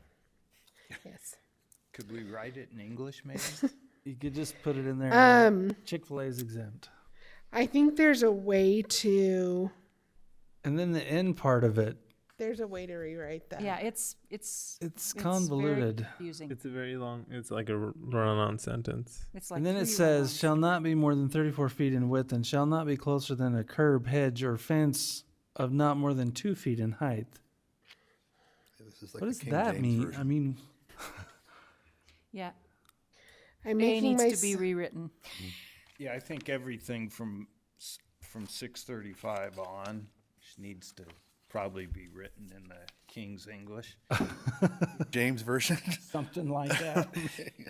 Yes. Could we write it in English maybe? You could just put it in there. Chick-fil-A is exempt. I think there's a way to. And then the end part of it, There's a way to rewrite that. Yeah, it's very convoluted. confusing. It's a very long. It's like a run-on sentence. It's like And then it 3 says, rounds. shall not be more than 34 feet in width and shall not be closer than a curb, hedge, or fence of not more than 2 feet in height. This is like What the does King that James mean? version. I mean, Yeah, I'm A making needs my to be rewritten. Yeah, I think everything from 635 on needs to probably be written in the King's English. James version. Something like that.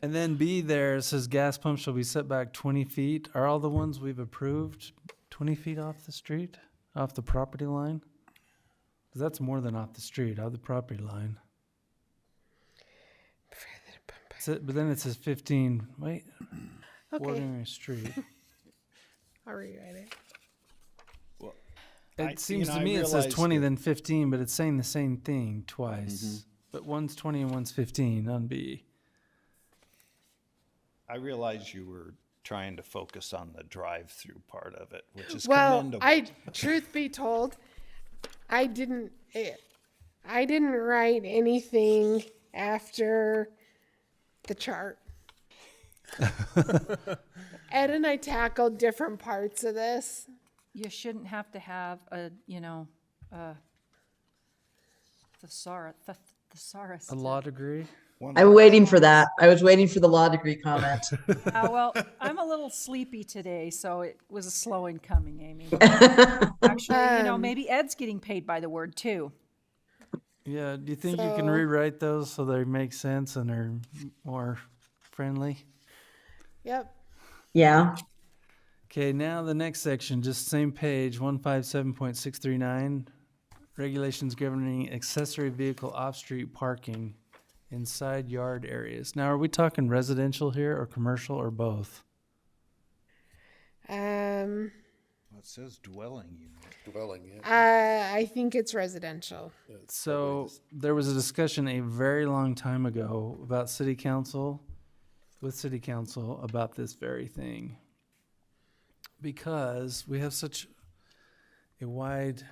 and then B there, it says gas pumps shall be set back 20 feet. Are all the ones we've approved 20 feet off the street, off the property line? 'Cause that's more than off the street, off the property line. But then it says 15, wait, Okay, ordinary street. I'll rewrite it. It seems to me it says 20 then 15, but it's saying the same thing twice. But one's 20 and one's 15 on B. I realize you were trying to focus on the drive-through part of it, which is Well, commendable. truth be told, I didn't write anything after the chart. Ed and I tackled different parts of this. You shouldn't have to have a, thesaurus. A law degree? I'm waiting for that. I was waiting for the law degree comment. Well, I'm a little sleepy today, so it was slow in coming, Amy. Actually, maybe Ed's getting paid by the word too. Yeah, do you think you can So- rewrite those so they make sense and are more friendly? Yep. Yeah. Okay, now the next section, just same page, 157.639, regulations governing accessory vehicle off-street parking in side yard areas. Now, are we talking residential here or commercial or both? Well, it says dwelling unit. Dwelling, yeah. I think it's residential. So there was a discussion a very long time ago about city council, with city council about this very thing. Because we have such a wide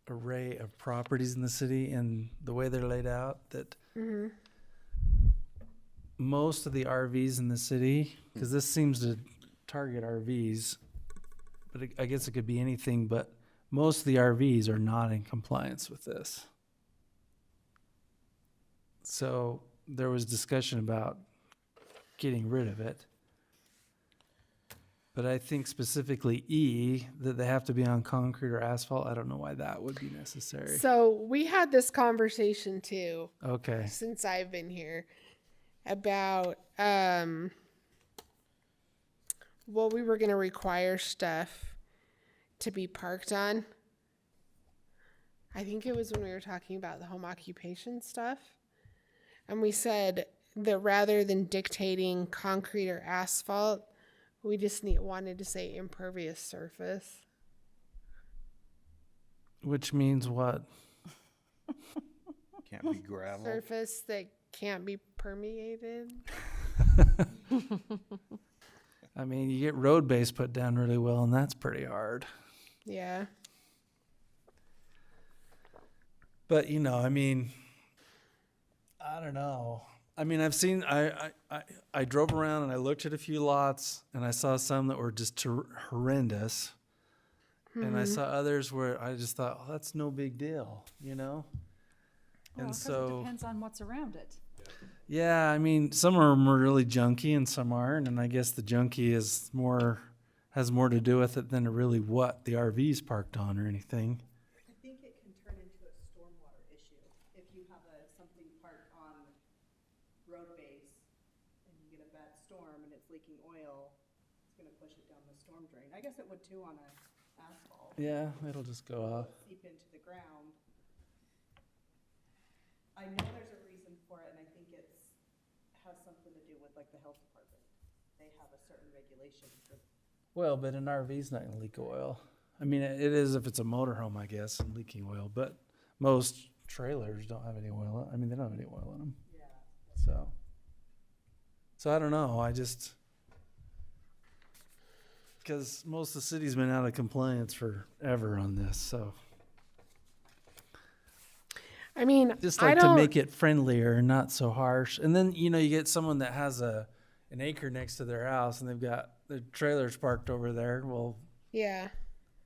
array of properties in the city and the way they're laid out that most of the RVs in the city, because this seems to target RVs, but I guess it could be anything, but most of the RVs are not in compliance with this. So there was discussion about getting rid of it. But I think specifically E, that they have to be on concrete or asphalt. I don't know why that would be necessary. So we had this conversation too, Okay. since I've been here, about what we were going to require stuff to be parked on. I think it was when we were talking about the home occupation stuff. And we said that rather than dictating concrete or asphalt, we just wanted to say impervious surface. Which means what? Can't be gravel. Surface that can't be permeated. I mean, you get road base put down really well, and that's pretty hard. Yeah. But, you know, I mean, I don't know. I mean, I've seen, I drove around and I looked at a few lots and I saw some that were just horrendous. And I saw others where I just thought, oh, that's no big deal, you know? Well, And 'cause so, it depends on what's around it. yeah, I mean, some of them are really junky and some aren't. And I guess the junky is has more to do with it than really what the RV's parked on or anything. I think it can turn into a stormwater issue. If you have something parked on road base and you get a bad storm and it's leaking oil, it's gonna push it down the storm drain. I guess it would too on asphalt, Yeah, it'll just go off. seep into the ground. I know there's a reason for it, and I think has something to do with like the health department. They have a certain regulation for. Well, but an RV's not gonna leak oil. I mean, it is if it's a motorhome, I guess, and leaking oil, but most trailers don't have any oil. I mean, they don't have any oil in them. Yeah. So I don't know. Because most of the city's been out of compliance forever on this, so I mean, Just I like to don't, make it friendlier and not so harsh. And then, you get someone that has an acre next to their house and they've got their trailers parked over there. Well, yeah.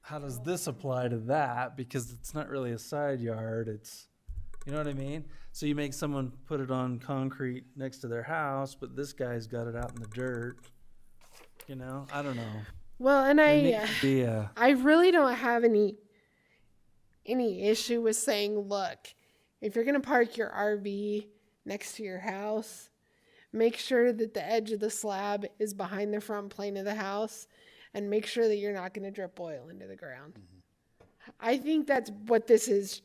how does this apply to that? Because it's not really a side yard. It's, you know what I mean? So you make someone put it on concrete next to their house, but this guy's got it out in the dirt. I don't know. Well, and There needs to be I really don't have any issue with saying, look, if you're going to park your RV next to your house, make sure that the edge of the slab is behind the front plane of the house, and make sure that you're not going to drip oil into the ground. I think that's what this is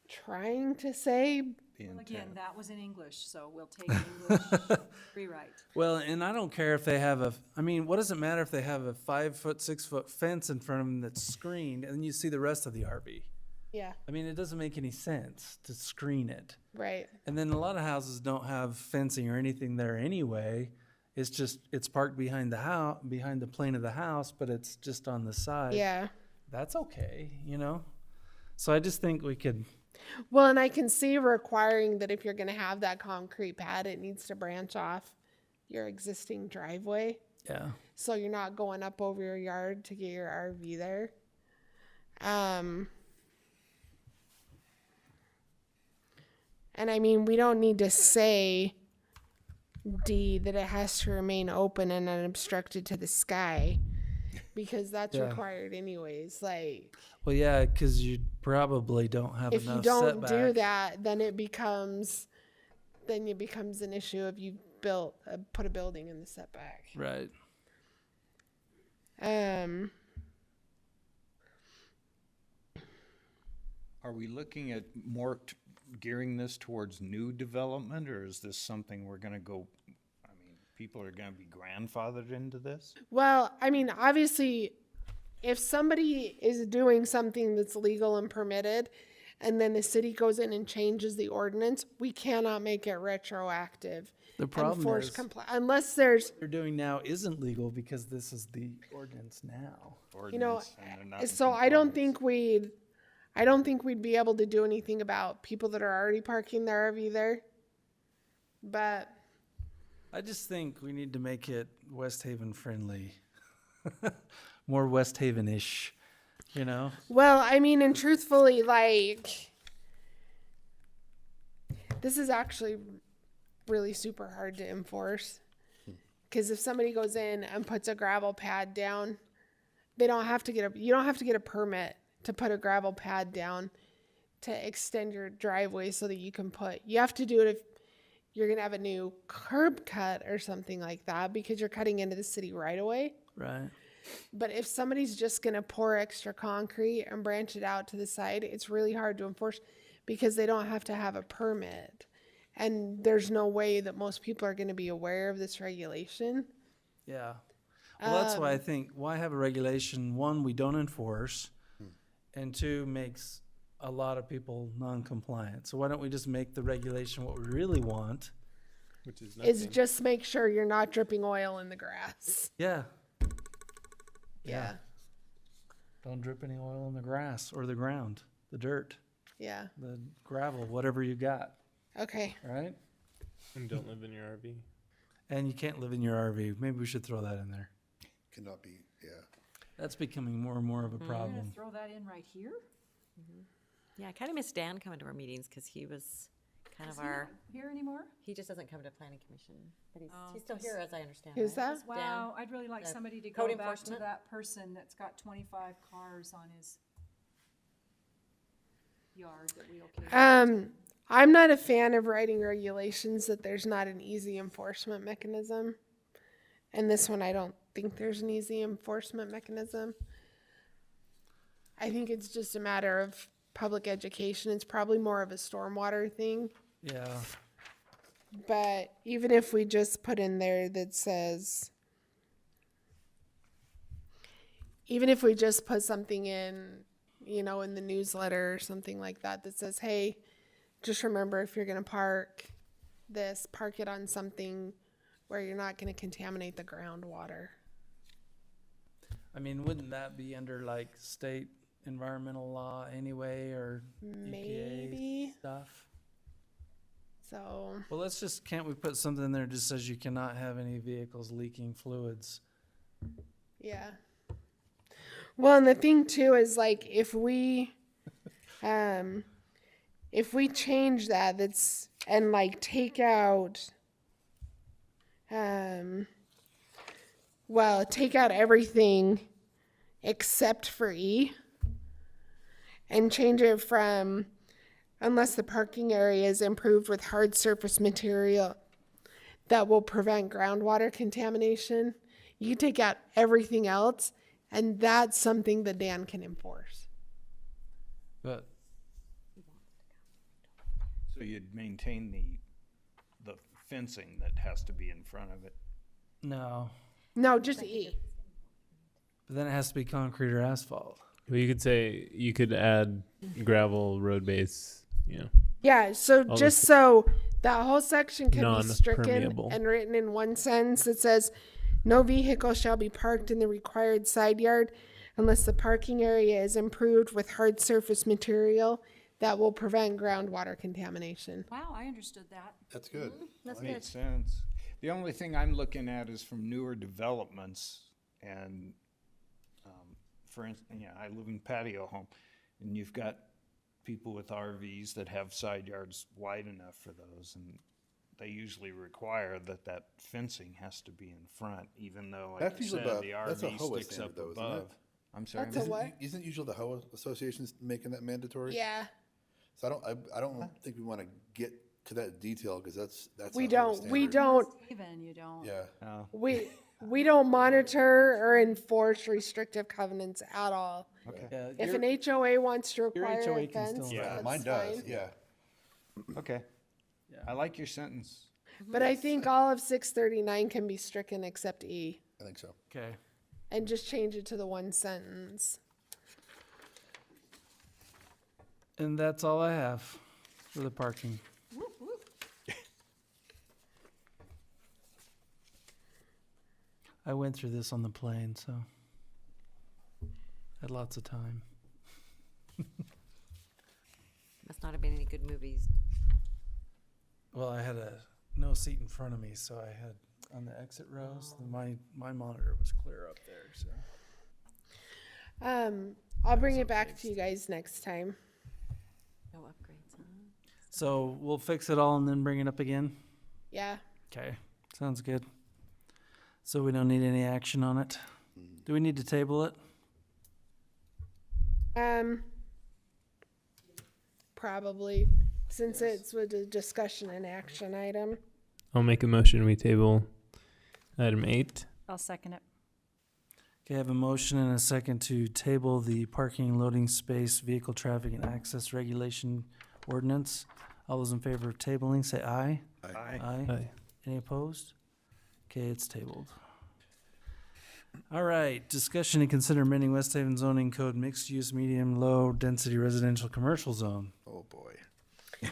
trying to say. Well, again, that was in English, so we'll take English rewrite. Well, and I don't care if they have what does it matter if they have a 5 foot, 6 foot fence in front of them that's screened and then you see the rest of the RV? Yeah, It doesn't make any sense to screen it. right. And then a lot of houses don't have fencing or anything there anyway. It's parked behind the house, behind the plane of the house, but it's just on the side. Yeah. That's okay, So I just think we could, Well, and I can see requiring that if you're going to have that concrete pad, it needs to branch off your existing driveway. yeah. So you're not going up over your yard to get your RV there. And we don't need to say D that it has to remain open and unobstructed to the sky, because that's Yeah. required anyways. Like, Well, yeah, because you probably don't have if you enough don't do setback. that, then it becomes an issue if you put a building in the setback. Right. Are we looking at more gearing this towards new development, or is this something we're gonna go, people are gonna be grandfathered into this? Well, obviously, if somebody is doing something that's legal and permitted, and then the city goes in and changes the ordinance, we cannot make it retroactive. The and problem force is unless there's, what they're doing now isn't legal because this is the ordinance now. Ordinance, and they're not in so I don't compliance. think we'd be able to do anything about people that are already parking their RV there. But I just think we need to make it West Haven friendly. More West Haven-ish, well, and truthfully, this is actually really super hard to enforce. Because if somebody goes in and puts a gravel pad down, you don't have to get a permit to put a gravel pad down to extend your driveway so that you have to do it if you're going to have a new curb cut or something like that, because you're cutting into the city right away. Right? But if somebody's just going to pour extra concrete and branch it out to the side, it's really hard to enforce because they don't have to have a permit. And there's no way that most people are going to be aware of this regulation. Yeah. Well, that's why I think, why have a regulation, one, we don't enforce, and two, makes a lot of people non-compliant. So why don't we just make the regulation what we really want? Which is Is just make sure you're not dripping oil in the grass. Yeah. Yeah. Don't drip any oil in the grass or the ground, the dirt, Yeah. the gravel, whatever you got, Okay. right? And don't live in your RV. And you can't live in your RV. Maybe we should throw that in there. Cannot be, yeah. That's becoming more and more of a We're problem. gonna throw that in right here? Yeah, I kind of miss Dan coming to our meetings because he was kind Is of he our, not here anymore? he just doesn't come to planning commission, but Oh, he's still here as I understand. Who's right? that? Wow, I'd really like the somebody to code go back to enforcement? that person that's got 25 cars on his yard that we occasionally. I'm not a fan of writing regulations that there's not an easy enforcement mechanism. And this one, I don't think there's an easy enforcement mechanism. I think it's just a matter of public education. It's probably more of a stormwater thing. Yeah. But even if we just put in there that says, even if we just put something in, in the newsletter or something like that that says, hey, just remember if you're going to park it on something where you're not going to contaminate the groundwater. Wouldn't that be under like state environmental law anyway, or EPA Maybe. stuff? So, Well, can't we put something in there that just says you cannot have any vehicles leaking fluids? yeah. Well, and the thing too is like if we change that, and like take out, take out everything except for E, and change it from unless the parking area is improved with hard surface material that will prevent groundwater contamination. You can take out everything else, and that's something that Dan can enforce. But So you'd maintain the fencing that has to be in front of it. no, No, just E. but then it has to be concrete or asphalt. Well, you could say you could add gravel road base. Yeah, so All just this- so that whole section can be stricken Non-permeable. and written in one sentence, it says, no vehicle shall be parked in the required side yard unless the parking area is improved with hard surface material that will prevent groundwater contamination. Wow, I understood that. That's good. That's Makes good. sense. The only thing I'm looking at is from newer developments, and, for instance, I live in patio home, and you've got people with RVs that have side yards wide enough for those, and they usually require that fencing has to be in front, even though, like That's you usually said, the that's a RV HOA sticks standard up though, isn't it? above. I'm sorry. That's a Mr. what? Isn't usually the HOA associations making that mandatory? Yeah, So I don't think we want to get to that detail because that's we a HOA don't, we standard. don't, Even you don't. Yeah. Oh, we don't monitor or enforce restrictive covenants at all. okay. Yeah, If your- an HOA wants to require HOA a can fence, still- Yeah, that's Mine does. fine. Yeah. Okay. Yeah. I like your sentence. But I think all of 639 can be stricken except E, I think so. Okay. and just change it to the one sentence. And that's all I have for the parking. I went through this on the plane, so had lots of time. Must not have been any good movies. Well, I had no seat in front of me, so I had on the exit rows. My monitor was clear up there. So I'll bring it back to you guys next time. No upgrades, huh? so we'll fix it all and then bring it up again. Yeah. Okay, sounds good. So we don't need any action on it. Do we need to table it? Probably, since it's with a discussion and action item. I'll make a motion. We table item 8. I'll second it. Okay, I have a motion and a second to table the parking, loading space, vehicle traffic, and access regulation ordinance. All those in favor of tabling, say aye. Aye. Aye. Any opposed? Okay, it's tabled. All right, discussion and consider amending West Haven zoning code mixed-use, medium, low-density residential commercial zone. Oh boy. I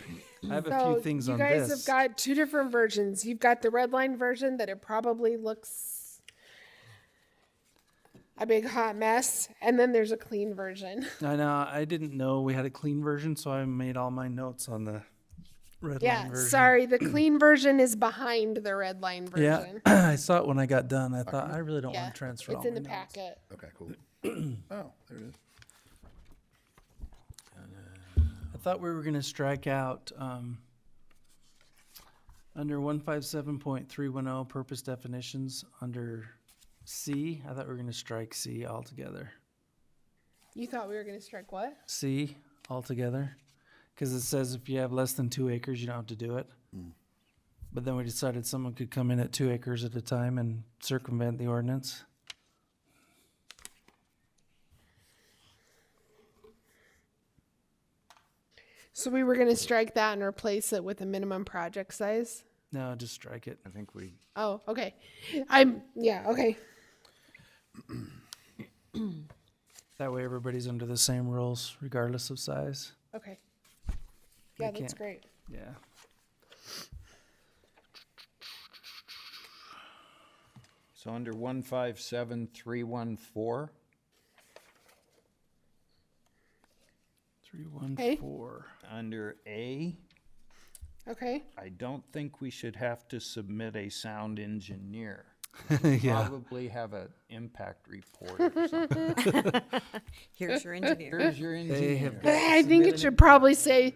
have a So few things on you guys this. have got two different versions. You've got the red line version that it probably looks a big hot mess, and then there's a clean version. I know, I didn't know we had a clean version, so I made all my notes on the red line Yeah, version. sorry, the clean version is behind the red line Yeah, version. I saw it when I got done. I thought, I really don't Yeah, want to transfer all it's in my the notes. packet. Okay, cool. Oh, there it is. I thought we were gonna strike out, under 157.310 purpose definitions, under C, I thought we were gonna strike C altogether. You thought we were gonna strike what? C altogether, because it says if you have less than 2 acres, you don't have to do it. But then we decided someone could come in at 2 acres at a time and circumvent the ordinance. So we were gonna strike that and replace it with a minimum project size? No, just strike it. I think we, Oh, okay. Okay. That way everybody's under the same rules regardless of size. Okay. Yeah, They that's can't- great. Yeah. so under 157314, 314. Under A, Okay. I don't think we should have to submit a sound engineer. Yeah. Probably have an impact report or something. Here's your engineer. Here's your They have engineer. I think it should probably say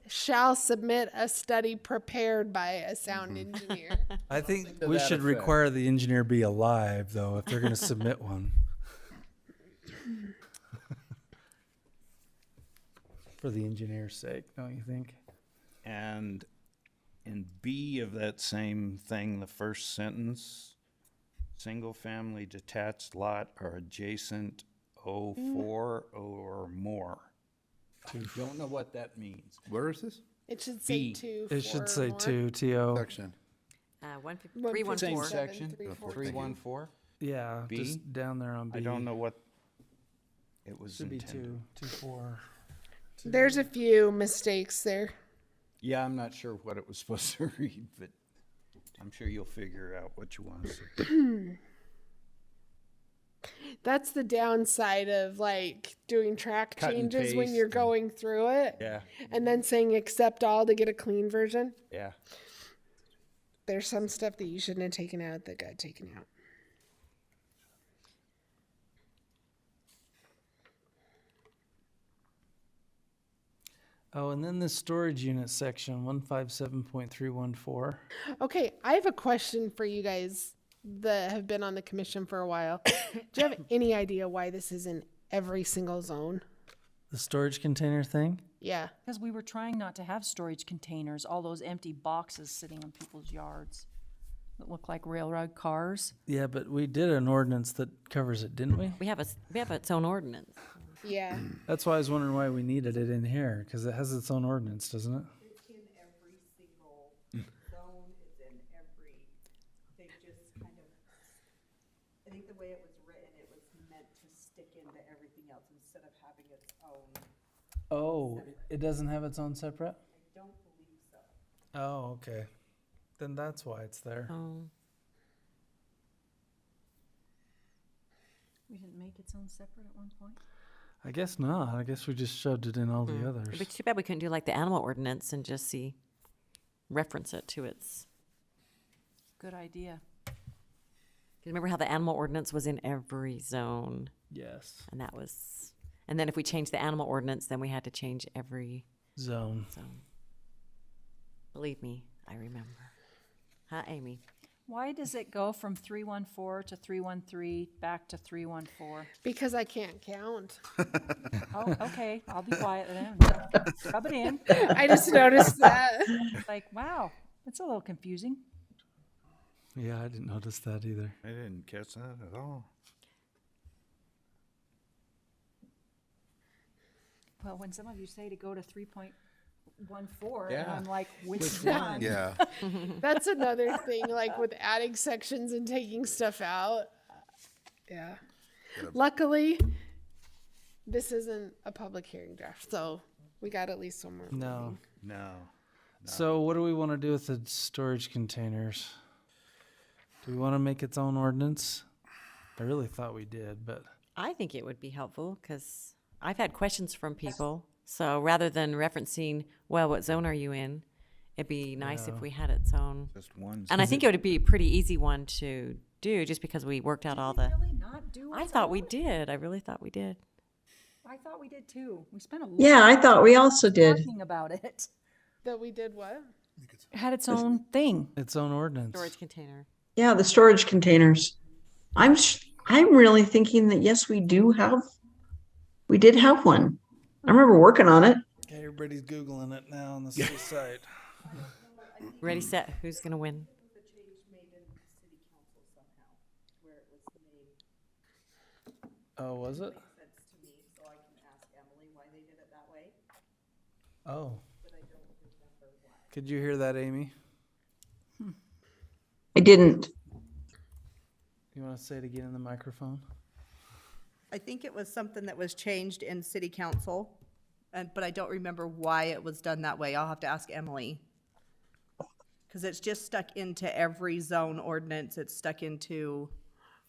shall submit a study prepared by a sound engineer. I think to we that should effect. require the engineer be alive, though, if they're gonna submit one. For the engineer's sake, don't you think? And in B of that same thing, the first sentence, single-family detached lot are adjacent 04 or more. I don't know what that means. Where is this? It should say B. two. It should four say more. 2, TO. Section. 314. Same 157, section, 314. 314? Yeah, B? just down there on B. I don't know what it was Should be intended. 2, 4. There's a few mistakes there. Yeah, I'm not sure what it was supposed to read, but I'm sure you'll figure out what you want to say. That's the downside of like doing track Cut and changes when paste you're and- going through it Yeah, and then saying accept all to get a clean version. yeah. There's some stuff that you shouldn't have taken out that got taken out. Oh, and then the storage unit section, 157.314. Okay, I have a question for you guys that have been on the commission for a while. Do you have any idea why this is in every single zone? The storage container thing? Yeah. Because we were trying not to have storage containers, all those empty boxes sitting in people's yards that look like railroad cars. Yeah, but we did an ordinance that covers it, didn't we? We have its own ordinance. Yeah. That's why I was wondering why we needed it in here, because it has its own ordinance, doesn't it? It's in every single zone, it's in every, they just kind of, I think the way it was written, it was meant to stick into everything else instead of having its own. Oh, it doesn't have its own separate? I don't believe so. Oh, okay. Then that's why it's there. Oh. We didn't make its own separate at one point. I guess not. I guess we just shoved it in all the others. It'd be too bad we couldn't do like the animal ordinance and just reference it to its. Good idea. 'Cause remember how the animal ordinance was in every zone, Yes. and then if we changed the animal ordinance, then we had to change every Zone. zone. Believe me, I remember. Huh, Amy? Why does it go from 314 to 313 back to 314? Because I can't count. Oh, okay, I'll be quiet then. Rub it in. I just noticed that. Like, wow, that's a little confusing. Yeah, I didn't notice that either. I didn't catch that at all. Well, when some of you say to go to 3.14, Yeah. I'm like, which Which one? Yeah. That's another thing, like with adding sections and taking stuff out. Yeah. Luckily, this isn't a public hearing draft, so we got at least one more. No. meeting. No. So what do we want to do with the storage containers? Do we want to make its own ordinance? I really thought we did, but I think it would be helpful because I've had questions from people. So rather than referencing, well, what zone are you in? It'd be nice if we had its own. Just one. And I think it would be a pretty easy one to do just because we worked out all the. Really not do I its thought we own? did. I really thought we did. I thought we did too. We spent a lot Yeah, I thought we also did. talking about it. That we did what? It had its own thing. its own ordinance. Storage container. Yeah, the storage containers. I'm really thinking that yes, we did have one. I remember working on it. Okay, everybody's Googling it now on the city site. Ready, set. Who's going to win? The change made in city council somehow, where it was made, Oh, was it? makes sense to me, so I can ask Emily why they did it that way, Oh. but I don't remember why. Could you hear that, Amy? I didn't. You want to say it again in the microphone? I think it was something that was changed in city council, but I don't remember why it was done that way. I'll have to ask Emily. Because it's just stuck into every zone ordinance. It's stuck into,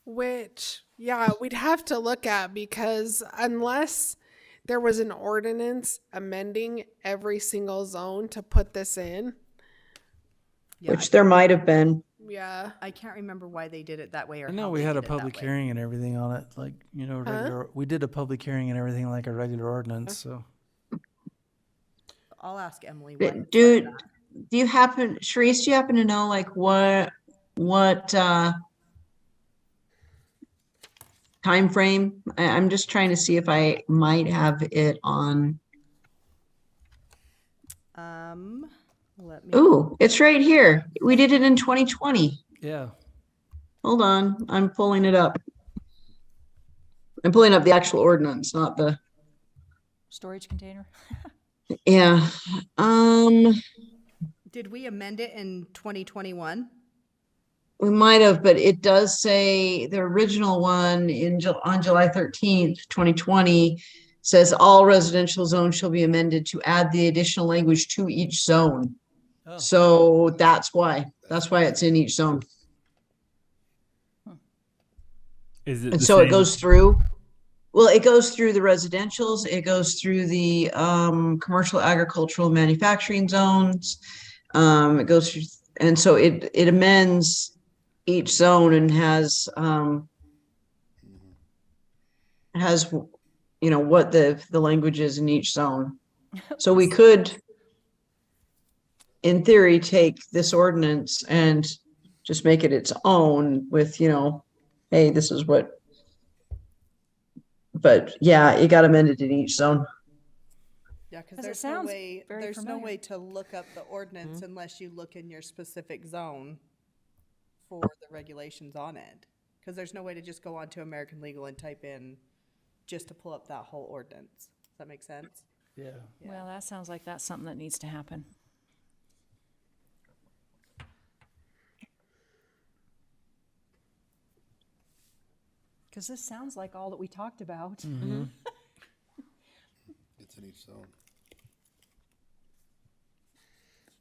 Which, yeah, we'd have to look at because unless there was an ordinance amending every single zone to put this in. Yeah, Which there might have been. Yeah. I can't remember why they did it that way or I know how we they had a did it that public way. hearing and everything on it, like, you know, regular, we did a public hearing and everything like a regular ordinance, so. I'll ask Emily. why- Do you happen, Sharice, do you happen to know like what time frame? I'm just trying to see if I might have it on. Let me. Ooh, it's right here. We did it in 2020. Yeah, Hold on, I'm pulling it up. I'm pulling up the actual ordinance, not the, Storage container? yeah. Did we amend it in 2021? We might have, but it does say the original one on July 13th, 2020 says all residential zones shall be amended to add the additional language to each zone. Oh. So that's why it's in each zone. Is it And the so it same- goes through, well, it goes through the residentials, it goes through the commercial, agricultural, manufacturing zones. It goes through, and so it amends each zone and has, you know, what the language is in each zone. So we could, in theory, take this ordinance and just make it its own with, you know, hey, this is what, but yeah, it got amended in each zone. Yeah, because 'Cause it there's no sounds way, very there's no familiar. way to look up the ordinance unless you look in your specific zone for the regulations on it. Because there's no way to just go onto American Legal and type in just to pull up that whole ordinance. Does that make sense? yeah. Well, that sounds like that's something that needs to happen. Because this sounds like all that we talked about. It's in each zone.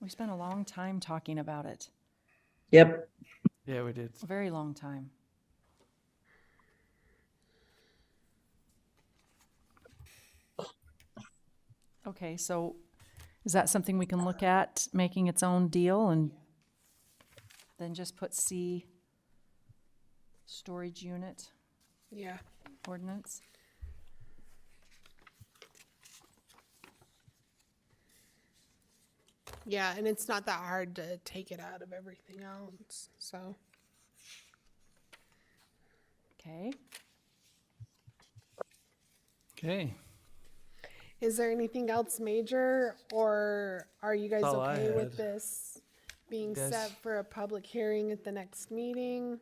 We spent a long time talking about it, Yep. Yeah, we did. a very long time. Okay, so is that something we can look at, making its own deal and then just put C, storage unit Yeah. ordinance? Yeah, and it's not that hard to take it out of everything else. So Okay, Okay, is there anything else major, or are you guys That's all I okay with had. this being Guys. set for a public hearing at the next meeting?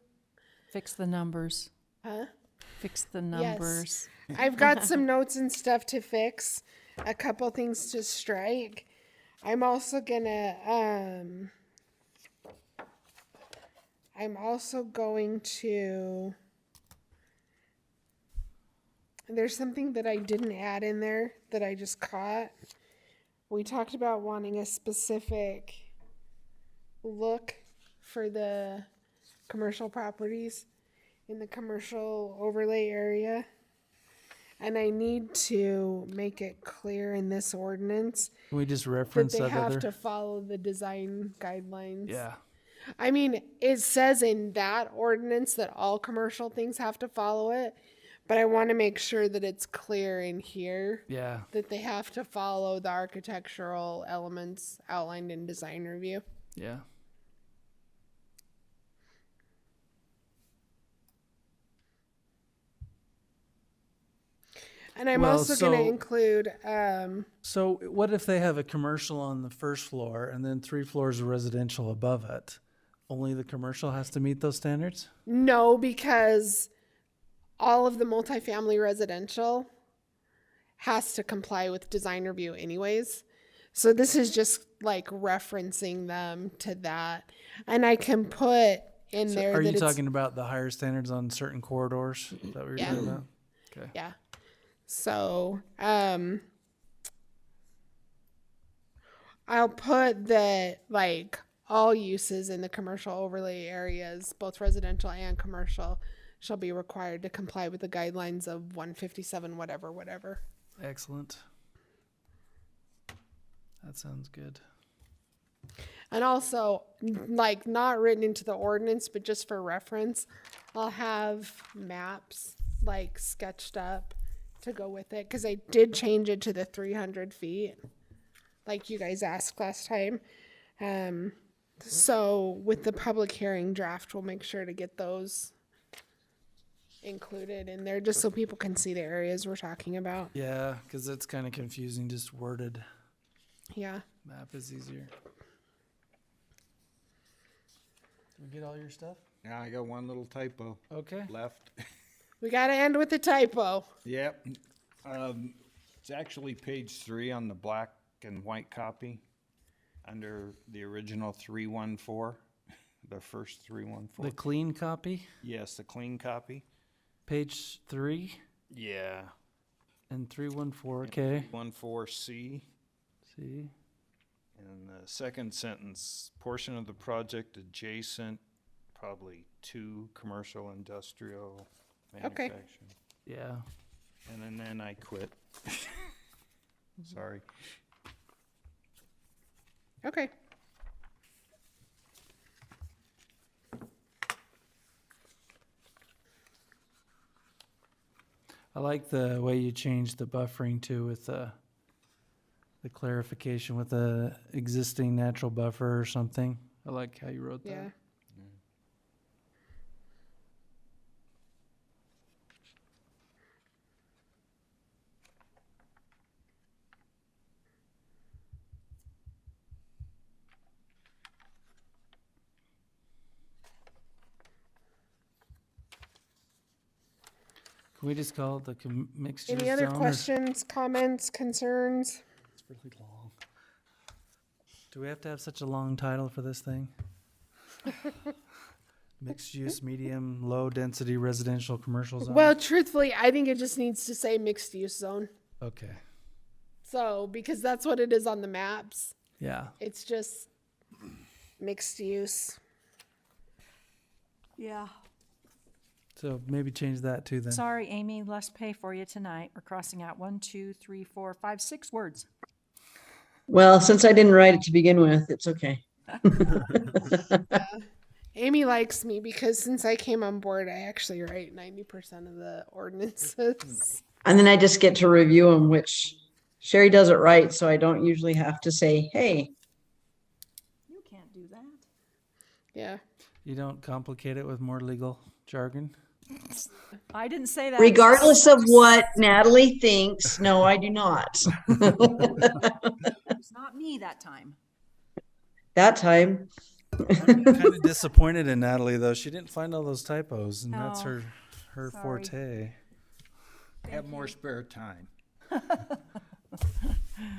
fix the numbers, Huh? fix the numbers. I've got some notes and stuff to fix, a couple things to strike. I'm also going to, there's something that I didn't add in there that I just caught. We talked about wanting a specific look for the commercial properties in the commercial overlay area. And I need to make it clear in this ordinance can we just that reference they that have other? to follow the design guidelines. Yeah, I mean, it says in that ordinance that all commercial things have to follow it, but I want to make sure that it's clear in here yeah, that they have to follow the architectural elements outlined in design review. yeah. And I'm Well, also going to so- include, So what if they have a commercial on the first floor and then 3 floors of residential above it? Only the commercial has to meet those standards? no, because all of the multifamily residential has to comply with design review anyways. So this is just like referencing them to that. And I can put in So there are that you it's, talking about the higher standards on certain corridors? Is that what you're Yeah. talking about? Okay. yeah. So, I'll put that like all uses in the commercial overlay areas, both residential and commercial, shall be required to comply with the guidelines of 157 whatever. Excellent. That sounds good. And also, like, not written into the ordinance, but just for reference, I'll have maps, like, sketched up to go with it, because I did change it to the 300 feet, like you guys asked last time. So with the public hearing draft, we'll make sure to get those included in there, just so people can see the areas we're talking about. Yeah, because it's kind of confusing, just worded. Yeah. Map is easier. Did we get all your stuff? Yeah, I got one little typo Okay. left. We got to end with the typo. Yep. It's actually page 3 on the black and white copy under the original 314, the first 314. The clean copy, Yes, the clean copy. page 3 Yeah. and 314. Okay. 14C. See. And the second sentence, portion of the project adjacent, probably to commercial industrial Okay. manufacturing. Yeah. And then I quit. Sorry. Okay. I like the way you changed the buffering too with the clarification with the existing natural buffer or something. I like how you wrote that. Yeah. Can we just call it the mixed use Any other zone, or- questions, comments, concerns? It's really long. Do we have to have such a long title for this thing? Mixed use, medium, low density residential commercial zone? Well, truthfully, I think it just needs to say mixed use zone. Okay. So, because that's what it is on the maps. Yeah. It's just mixed use. Yeah. So maybe change that too then. Sorry, Amy, less pay for you tonight. We're crossing out 1, 2, 3, 4, 5, 6 words. Well, since I didn't write it to begin with, it's okay. Amy likes me because since I came on board, I actually write 90% of the ordinances. And then I just get to review them, which Sherry does it right, so I don't usually have to say, hey. You can't do that. Yeah. You don't complicate it with more legal jargon? I didn't say that. Regardless of what Natalie thinks, no, I do not. It's not me that time. That time. I'm kind of disappointed in Natalie though. She didn't find all those typos, and that's No. her Sorry. forte. Have more spare time.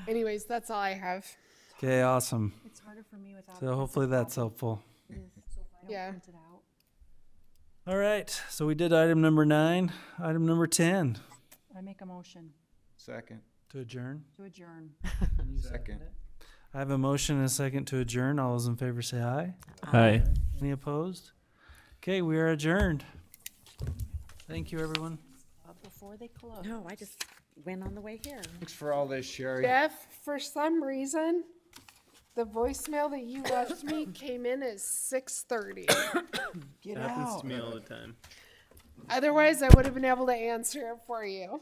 Anyways, that's all I have. Okay, awesome. It's harder for me without. So hopefully that's helpful. Yeah. All right, so we did item number 9. Item number 10, I make a motion Second. to adjourn. to adjourn. Second. I have a motion and a second to adjourn. All those in favor say aye. Hi. Any opposed? Okay, we are adjourned. Thank you, everyone. Before they close. No, I just went on the way here. Thanks for all this, Sherry. Jeff, for some reason, the voicemail that you left me came in at 6:30. Get Happens out. to me all the time. Otherwise, I would have been able to answer it for you.